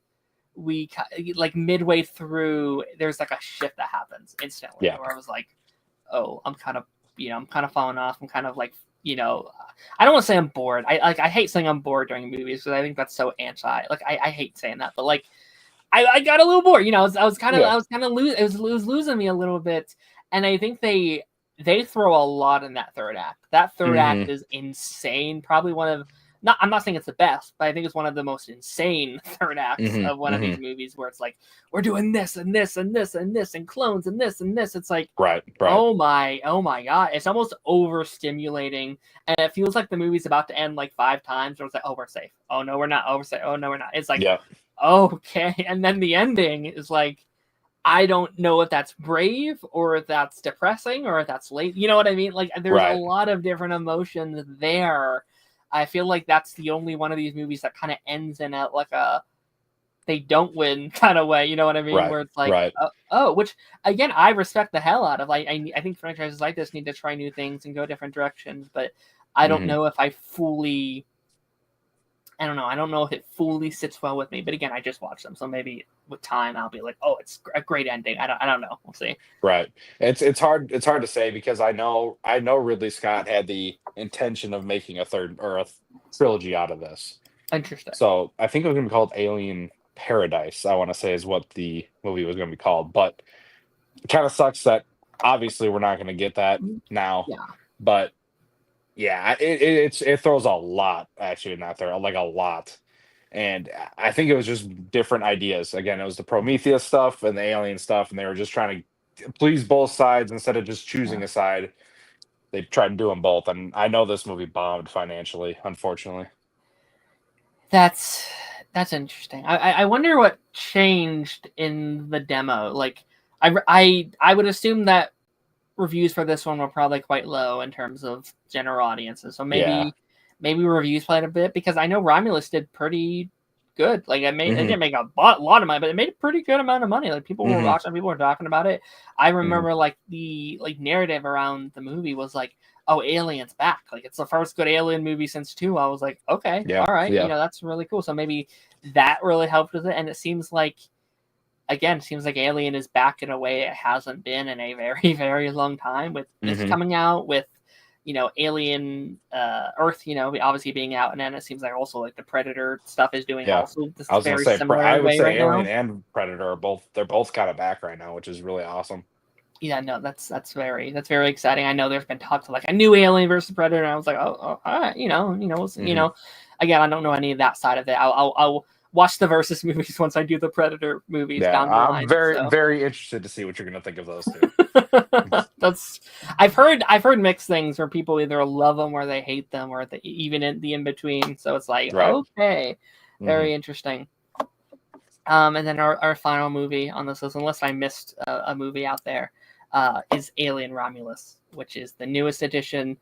Speaker 1: we like midway through, there's like a shift that happens instantly. Where I was like, oh, I'm kind of falling off. I'm kind of like, I don't want to say I'm bored. I hate saying I'm bored during movies because I think that's so anti. Like I hate saying that, but like I got a little bored. I was kind of losing. It was losing me a little bit, and I think they throw a lot in that third act. That third act is insane. Probably one of I'm not saying it's the best, but I think it's one of the most insane third acts of one of these movies where it's like, we're doing this and this and this and this and clones and this and this. It's like,
Speaker 2: right.
Speaker 1: Oh my God. It's almost overstimulating. And it feels like the movie's about to end like 5 times. Or it's like, oh, we're safe. Oh no, we're not. Oh, we're safe. Oh no, we're not. It's like, okay. And then the ending is like, I don't know if that's brave or if that's depressing or if that's late. You know what I mean? Like there's a lot of different emotions there. I feel like that's the only one of these movies that kind of ends in a like a they don't win kind of way. You know what I mean? Where it's like, which again, I respect the hell out of. Like, I think franchises like this need to try new things and go different directions. But I don't know if I don't know. I don't know if it fully sits well with me. But again, I just watched them, so maybe with time I'll be like, oh, it's a great ending. I don't know. We'll see.
Speaker 2: Right. It's hard to say because I know Ridley Scott had the intention of making a third or a trilogy out of this.
Speaker 1: Interesting.
Speaker 2: So I think it was going to be called Alien Paradise, I want to say is what the movie was going to be called. But it kind of sucks that obviously we're not going to get that now.
Speaker 1: Yeah.
Speaker 2: But yeah, it throws a lot actually in that there, like a lot. And I think it was just different ideas. Again, it was the Prometheus stuff and the Alien stuff, and they were just trying to please both sides instead of just choosing a side. They tried to do them both, and I know this movie bombed financially, unfortunately.
Speaker 1: That's That's interesting. I wonder what changed in the demo. Like, I would assume that reviews for this one were probably quite low in terms of general audiences. So maybe reviews played a bit, because I know Romulus did pretty good. Like, it didn't make a lot of money, but it made a pretty good amount of money. Like, people were watching, people were talking about it. I remember like the narrative around the movie was like, oh, Alien's back. Like, it's the first good Alien movie since 2. I was like, okay, all right, that's really cool. So maybe that really helped with it. And it seems like, again, Alien is back in a way it hasn't been in a very, very long time, with this coming out, with, Alien Earth, obviously being out, and then it seems like also like the Predator stuff is doing also this
Speaker 2: I was
Speaker 1: very
Speaker 2: gonna say,
Speaker 1: similar
Speaker 2: I would
Speaker 1: way
Speaker 2: say
Speaker 1: right
Speaker 2: Alien
Speaker 1: now.
Speaker 2: and Predator are they're both kind of back right now, which is really awesome.
Speaker 1: Yeah, no, that's very exciting. I know there's been talks of like a new Alien versus Predator, and I was like, oh all right, again, I don't know any of that side of it. I'll watch the versus movies once I do the Predator movies down the line.
Speaker 2: I'm very,
Speaker 1: so.
Speaker 2: very interested to see what you're gonna think of those two.
Speaker 1: I've heard mixed things where people either love them or they hate them, or even in the in between. So it's like, okay, very interesting. And then our final movie on this list, unless I missed a movie out there, is Alien Romulus, which is the newest edition.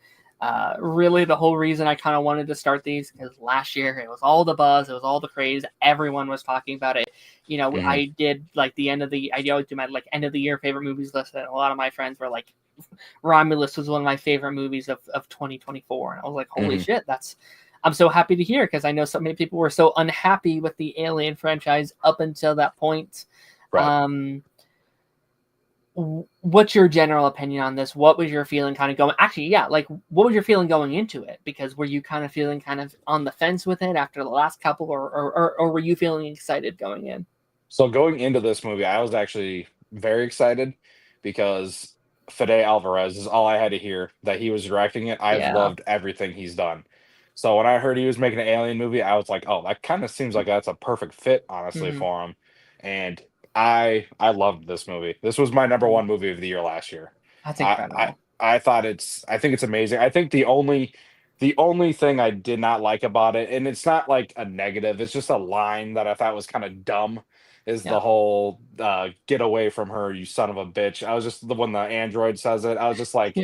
Speaker 1: Really the whole reason I kind of wanted to start these, because last year it was all the buzz, it was all the craze, everyone was talking about it. I did like I always do my like end of the year favorite movies list, and a lot of my friends were like, Romulus was one of my favorite movies of 2024, and I was like, holy shit, I'm so happy to hear, because I know so many people were so unhappy with the Alien franchise up until that point. What's your general opinion on this? What was your feeling kind of going? Actually, like, what was your feeling going into it? Because were you kind of feeling kind of on the fence with it after the last couple, or were you feeling excited going in?
Speaker 2: So going into this movie, I was actually very excited, because Fede Alvarez is all I had to hear that he was directing it. I've loved everything he's done. So when I heard he was making an Alien movie, I was like, oh, that kind of seems like that's a perfect fit, honestly, for him. And I loved this movie. This was my number one movie of the year last year.
Speaker 1: That's incredible.
Speaker 2: I think it's amazing. I think the only thing I did not like about it, and it's not like a negative, it's just a line that I thought was kind of dumb, is the whole "get away from her, you son of a bitch." I was just when the android says it, I was just like,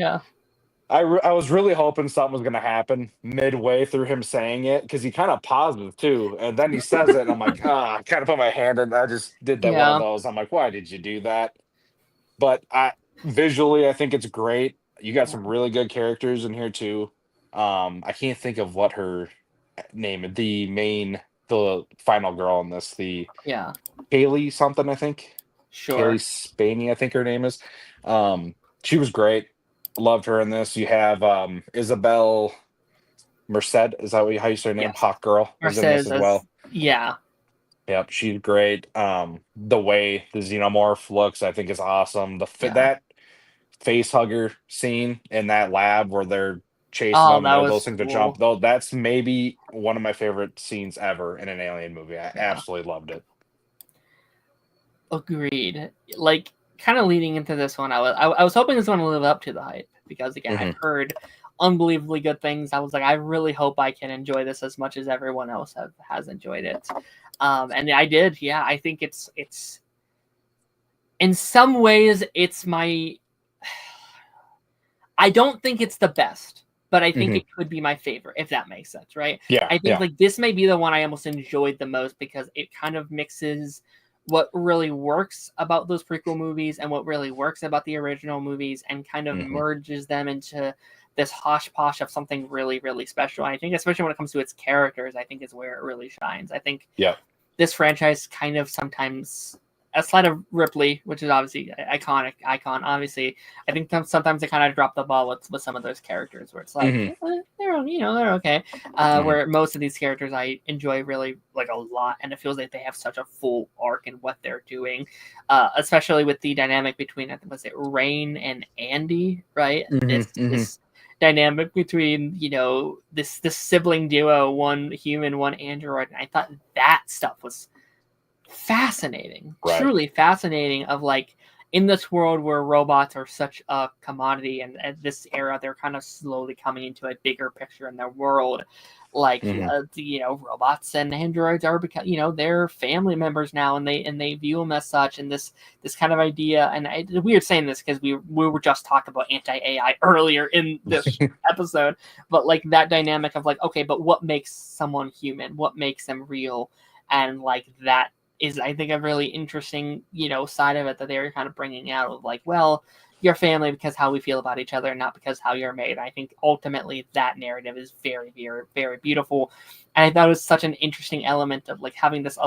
Speaker 2: I was really hoping something was going to happen midway through him saying it, because he kind of pauses too, and then he says it, and I'm like, I kind of put my hand in. I just did that one of those. I'm like, why did you do that? But visually, I think it's great. You got some really good characters in here too. I can't think of what her name, the final girl in this, Kaylee something, I think. Kaylee Spaney, I think her name is. She was great. Loved her in this. You have Isabel Merced. Is that how you say her name? Hot girl was in this as well. Yep, she's great. The way the xenomorph looks, I think, is awesome. That face hugger scene in that lab where they're chasing them and those things to jump, though, that's maybe one of my favorite scenes ever in an Alien movie. I absolutely loved it.
Speaker 1: Agreed. Like, kind of leading into this one, I was hoping this one would live up to the hype, because again, I've heard unbelievably good things. I was like, I really hope I can enjoy this as much as everyone else has enjoyed it. And I did. Yeah, I think it's in some ways it's my. I don't think it's the best, but I think it could be my favorite, if that makes sense, right? I think like this may be the one I almost enjoyed the most, because it kind of mixes what really works about those prequel movies and what really works about the original movies, and kind of merges them into this hodgepodge of something really, really special. And I think especially when it comes to its characters, I think is where it really shines. I think this franchise kind of sometimes, outside of Ripley, which is obviously icon, obviously, I think sometimes they kind of drop the ball with some of those characters, where it's like, they're okay. Where most of these characters I enjoy really like a lot, and it feels like they have such a full arc in what they're doing, especially with the dynamic between, I think, was it Rain and Andy, right? This dynamic between, this sibling duo, one human, one android. And I thought that stuff was fascinating, truly fascinating, of like in this world where robots are such a commodity, and at this era they're kind of slowly coming into a bigger picture in their world, like robots and androids are they're family members now, and they view them as such, and this kind of idea. And it's weird saying this because we were just talking about anti-AI earlier in this episode, but like that dynamic of like, okay, but what makes someone human, what makes them real, and like that is, I think, a really interesting, side of it that they were kind of bringing out of like, well, you're family because how we feel about each other, not because how you're made. I think ultimately that narrative is very, very, very beautiful. And I thought it was such an interesting element of like having this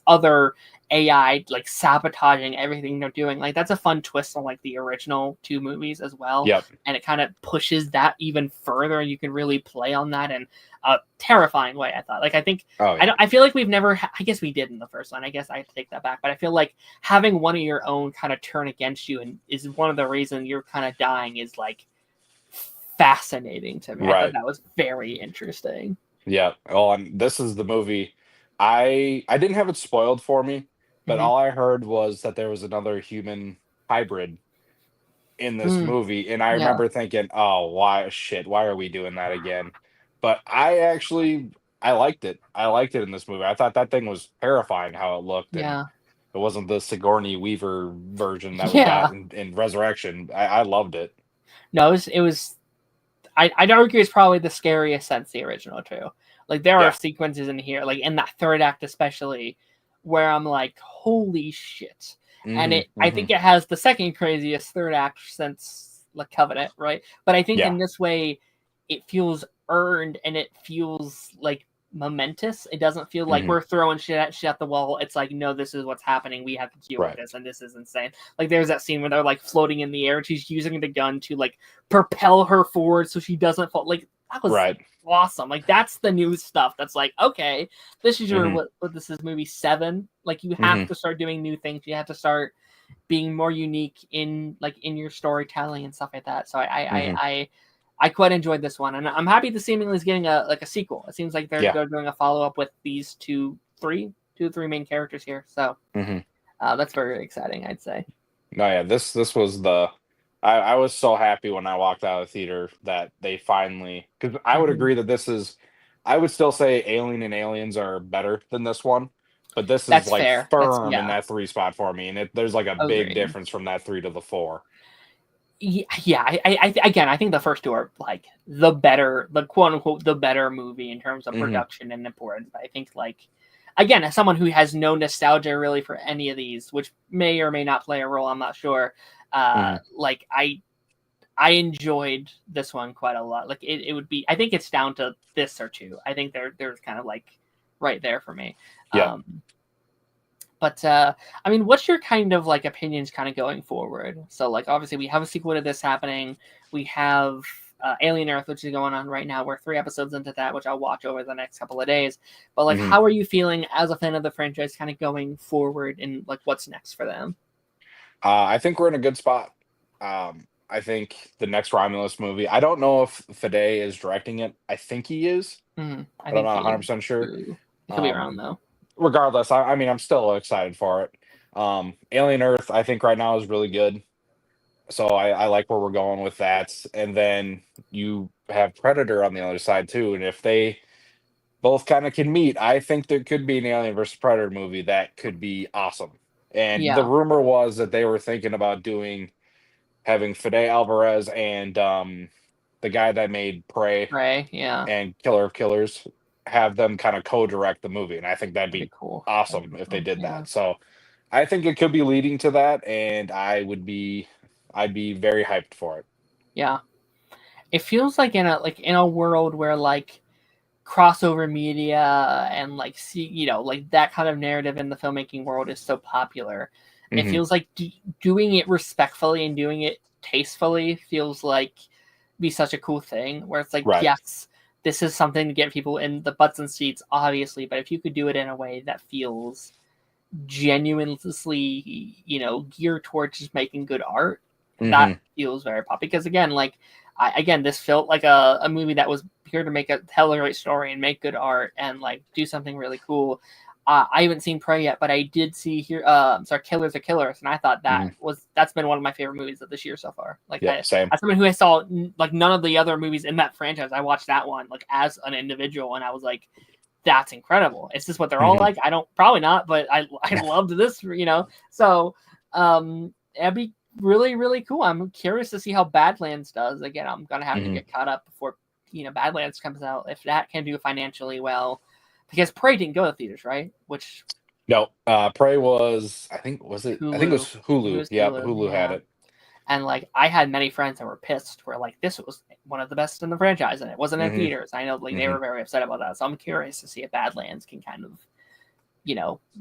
Speaker 1: other AI like sabotaging everything they're doing. Like that's a fun twist on like the original 2 movies as well.
Speaker 2: Yep.
Speaker 1: And it kind of pushes that even further, and you can really play on that in a terrifying way, I thought. Like I think I feel like we've never I guess we did in the first one. I guess I have to take that back. But I feel like having one of your own kind of turn against you and is one of the reasons you're kind of dying is like fascinating to me.
Speaker 2: Right.
Speaker 1: I thought that was very interesting.
Speaker 2: Yeah. Well, and this is the movie. I didn't have it spoiled for me, but all I heard was that there was another human hybrid in this movie, and I remember thinking, "Oh, why are we doing that again?" But I liked it. I liked it in this movie. I thought that thing was terrifying how it looked, and it wasn't the Sigourney Weaver version that we got in Resurrection. I loved it.
Speaker 1: No, it was I'd argue it's probably the scariest since the original too. Like there are sequences in here, like in that third act especially, where I'm like, holy shit. And I think it has the second craziest third act since like Covenant, right? But I think in this way it feels earned, and it feels like momentous. It doesn't feel like we're throwing shit at the wall. It's like, no, this is what's happening. We have to deal with this, and this is insane. Like there's that scene where they're like floating in the air, and she's using the gun to like propel her forward so she doesn't fall. Like that was awesome. Like that's the new stuff. That's like, okay, this is your what this is movie 7. Like you have to start doing new things. You have to start being more unique in your storytelling and stuff like that. So I quite enjoyed this one, and I'm happy the seemingly is getting a sequel. It seems like they're doing a follow up with these two to three main characters here. So that's very exciting, I'd say.
Speaker 2: No, yeah, this was I was so happy when I walked out of the theater that they finally, because I would agree that this is, I would still say Alien and Aliens are better than this one, but this
Speaker 1: That's
Speaker 2: is like
Speaker 1: fair.
Speaker 2: firm in that 3 spot for me, and there's like a big
Speaker 1: Agreed.
Speaker 2: difference from that 3 to the 4.
Speaker 1: Yeah. I think the first 2 are like the quote unquote the better movie in terms of production and importance. But I think like, again, as someone who has no nostalgia really for any of these, which may or may not play a role, I'm not sure. Like I enjoyed this one quite a lot. Like it would be, I think it's down to this or 2. I think there's kind of like right there for me.
Speaker 2: Yeah.
Speaker 1: But I mean, what's your kind of like opinions kind of going forward? So like obviously we have a sequel to this happening. We have Alien Earth, which is going on right now. We're 3 episodes into that, which I'll watch over the next couple of days. But like, how are you feeling as a fan of the franchise kind of going forward, and like what's next for them?
Speaker 2: I think we're in a good spot. I think the next Romulus movie, I don't know if Fede is directing it. I think he is. I'm not 100% sure.
Speaker 1: He could be wrong though.
Speaker 2: Regardless, I mean, I'm still excited for it. Alien Earth, I think right now is really good. So I like where we're going with that. And then you have Predator on the other side too. And if they both kind of can meet, I think there could be an Alien versus Predator movie that could be awesome. And the rumor was that they were thinking about having Fede Alvarez and the guy that made Prey and Killer of Killers, have them kind of co-direct the movie, and I think that'd be
Speaker 1: cool.
Speaker 2: awesome if they did that. So I think it could be leading to that, and I'd be very hyped for it.
Speaker 1: Yeah, it feels like in a world where like crossover media and like like that kind of narrative in the filmmaking world is so popular. It feels like doing it respectfully and doing it tastefully feels like be such a cool thing, where it's like, yes, this is something to get people in the butts and seats, obviously, but if you could do it in a way that feels genuinely, geared towards just making good art, that feels very pop. Because again, like, this felt like a movie that was here to make tell a great story and make good art and like do something really cool. I haven't seen Prey yet, but I did see here. Killers are Killers, and I thought that's been one of my favorite movies of this year so far. Like,
Speaker 2: same.
Speaker 1: As someone who saw like none of the other movies in that franchise, I watched that one like as an individual, and I was like, that's incredible. Is this what they're all like? I don't, probably not, but I loved this, So, it'd be really, really cool. I'm curious to see how Badlands does. Again, I'm gonna have to get caught up before Badlands comes out, if that can do financially well, because Prey didn't go to theaters, right? Which
Speaker 2: no, Prey was, I think it was Hulu. Yeah, Hulu had it.
Speaker 1: And like, I had many friends that were pissed, where like, this was one of the best in the franchise, and it wasn't in theaters. I know, like, they were very upset about that. So I'm curious to see if Badlands can kind of,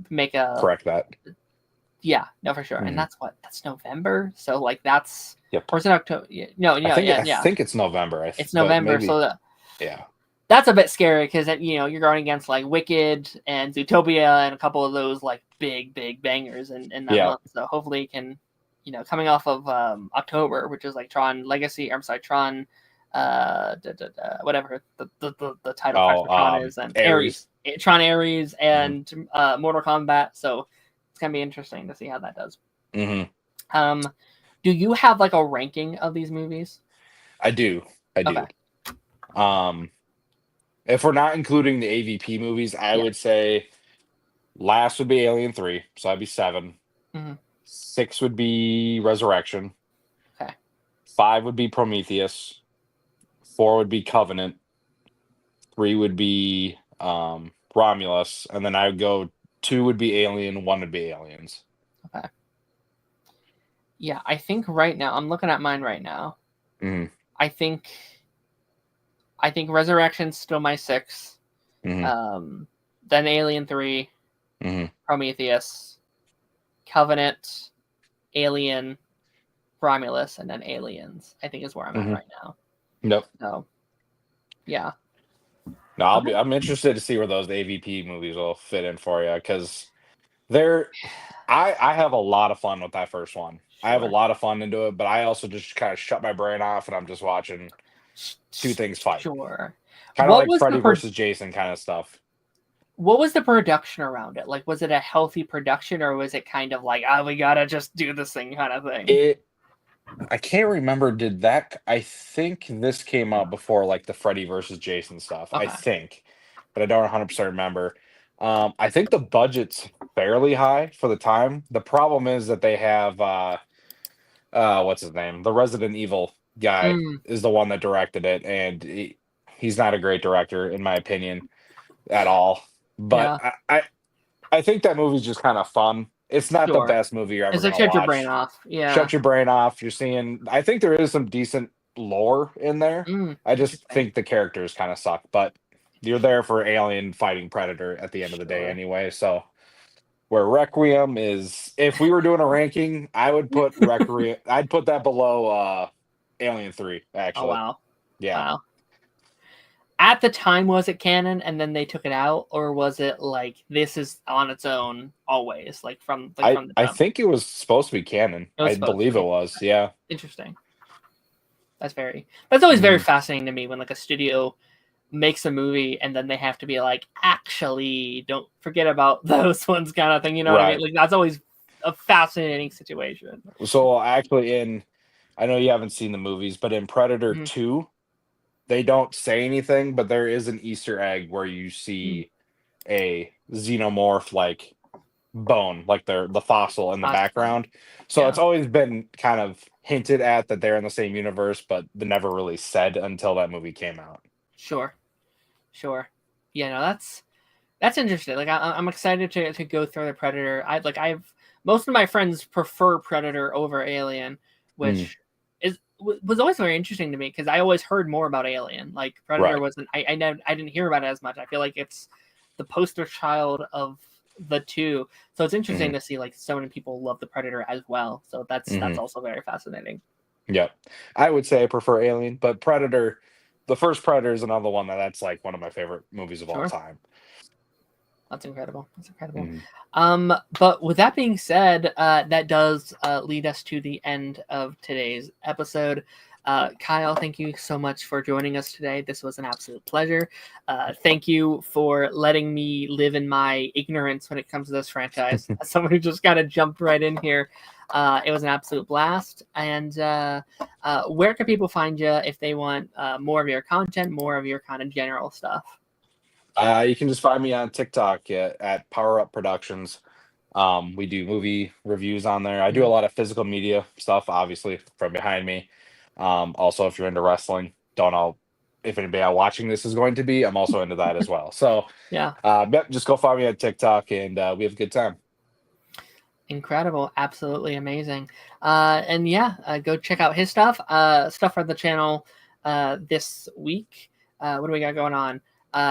Speaker 1: make a
Speaker 2: correct that.
Speaker 1: Yeah, no, for sure. And that's November. So like, that's or is it October? No,
Speaker 2: I think it's November.
Speaker 1: It's November.
Speaker 2: Maybe,
Speaker 1: so
Speaker 2: yeah,
Speaker 1: that's a bit scary, because you're going against like Wicked and Zootopia and a couple of those like big bangers in that month. So hopefully you can, coming off of October, which is like Tron Legacy. I'm sorry, Tron, whatever the title for Tron is, and Ares. Tron Ares and Mortal Kombat. So it's gonna be interesting to see how that does. Do you have like a ranking of these movies?
Speaker 2: I do. Okay. If we're not including the AVP movies, I would say last would be Alien 3, so that'd be 7. 6 would be Resurrection.
Speaker 1: Okay.
Speaker 2: 5 would be Prometheus. 4 would be Covenant. 3 would be Romulus, and then I would go 2 would be Alien, 1 would be Aliens.
Speaker 1: Okay. Yeah, I think right now, I'm looking at mine right now. I think Resurrection's still my 6. Then Alien 3, Prometheus, Covenant, Alien, Romulus, and then Aliens, I think is where I'm at right now.
Speaker 2: Nope.
Speaker 1: So, yeah.
Speaker 2: No, I'm interested to see where those AVP movies will fit in for you, because I have a lot of fun with that first one. Sure. I have a lot of fun into it, but I also just kind of shut my brain off, and I'm just watching two things fight.
Speaker 1: Sure.
Speaker 2: Kind of like Freddy versus Jason kind of stuff.
Speaker 1: What was the production around it? Like, was it a healthy production, or was it kind of like, we gotta just do this thing kind of thing?
Speaker 2: I can't remember. I think this came out before like the Freddy versus Jason stuff. Okay. I think, but I don't 100% remember. I think the budget's fairly high for the time. The problem is that they have what's his name? The Resident Evil guy is the one that directed it, and he's not a great director in my opinion at all. But I think that movie's just kind of fun. It's not the best movie you're ever going to watch.
Speaker 1: Shut your brain off. Yeah.
Speaker 2: Shut your brain off. You're seeing, I think there is some decent lore in there. I just think the characters kind of suck, but you're there for Alien fighting Predator at the end of the day anyway. So where Requiem is, if we were doing a ranking, I would put Requiem, I'd put that below Alien 3, actually.
Speaker 1: Oh, wow.
Speaker 2: Yeah.
Speaker 1: Wow. At the time, was it canon and then they took it out, or was it like this is on its own always? Like from the jump?
Speaker 2: I think it was supposed to be canon. I believe it was. Yeah.
Speaker 1: Interesting. That's always very fascinating to me when like a studio makes a movie and then they have to be like, actually, don't forget about those ones, kind of thing. You know what I mean? Like, that's always a fascinating situation.
Speaker 2: So actually, I know you haven't seen the movies, but in Predator 2. They don't say anything, but there is an Easter egg where you see a xenomorph like bone, like the fossil in the background. So it's always been kind of hinted at that they're in the same universe, but they never really said until that movie came out.
Speaker 1: Sure. Yeah, no, that's interesting. Like, I'm excited to go through the Predator. Most of my friends prefer Predator over Alien, which was always very interesting to me, because I always heard more about Alien. Like, Predator wasn't. I didn't hear about it as much. I feel like it's the poster child of the two. So it's interesting to see like so many people love the Predator as well. So that's also very fascinating.
Speaker 2: Yeah, I would say I prefer Alien, but Predator, the first Predator, is another one that's like one of my favorite movies of all time.
Speaker 1: That's incredible. But with that being said, that does lead us to the end of today's episode. Kyle, thank you so much for joining us today. This was an absolute pleasure. Thank you for letting me live in my ignorance when it comes to this franchise. As someone who just kind of jumped right in here, it was an absolute blast. And where can people find you if they want more of your content, more of your kind of general stuff?
Speaker 2: You can just find me on TikTok at Power Up Productions. We do movie reviews on there. I do a lot of physical media stuff, obviously, from behind me. Also, if you're into wrestling, don't know if anybody watching this is going to be. I'm also into that as well. So,
Speaker 1: yeah,
Speaker 2: just go find me on TikTok, and we have a good time.
Speaker 1: Incredible, absolutely amazing. And yeah, go check out his stuff. Stuff for the channel this week. What do we got going on?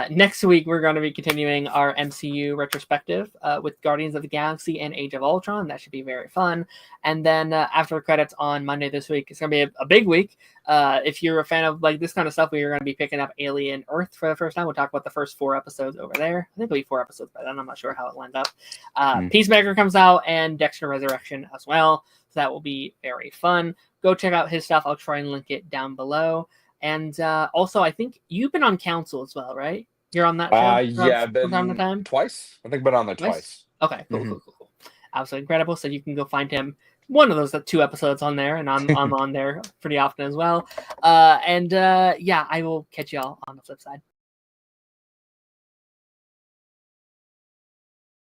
Speaker 1: Next week, we're going to be continuing our MCU retrospective with Guardians of the Galaxy and Age of Ultron. That should be very fun. And then after credits on Monday this week, it's going to be a big week. If you're a fan of like this kind of stuff, we're going to be picking up Alien Earth for the first time. We'll talk about the first 4 episodes over there. I think it'll be 4 episodes by then. I'm not sure how it lines up. Peacemaker comes out and Dexter Resurrection as well. So that will be very fun. Go check out his stuff. I'll try and link it down below. And also, I think you've been on Council as well, right? You're on that show?
Speaker 2: Yeah, I've been
Speaker 1: from time to time?
Speaker 2: Twice. I think I've been on there twice.
Speaker 1: Okay, cool. Absolutely incredible. So you can go find him. One of those 2 episodes on there, and I'm on there pretty often as well. Yeah, I will catch y'all on the flip side.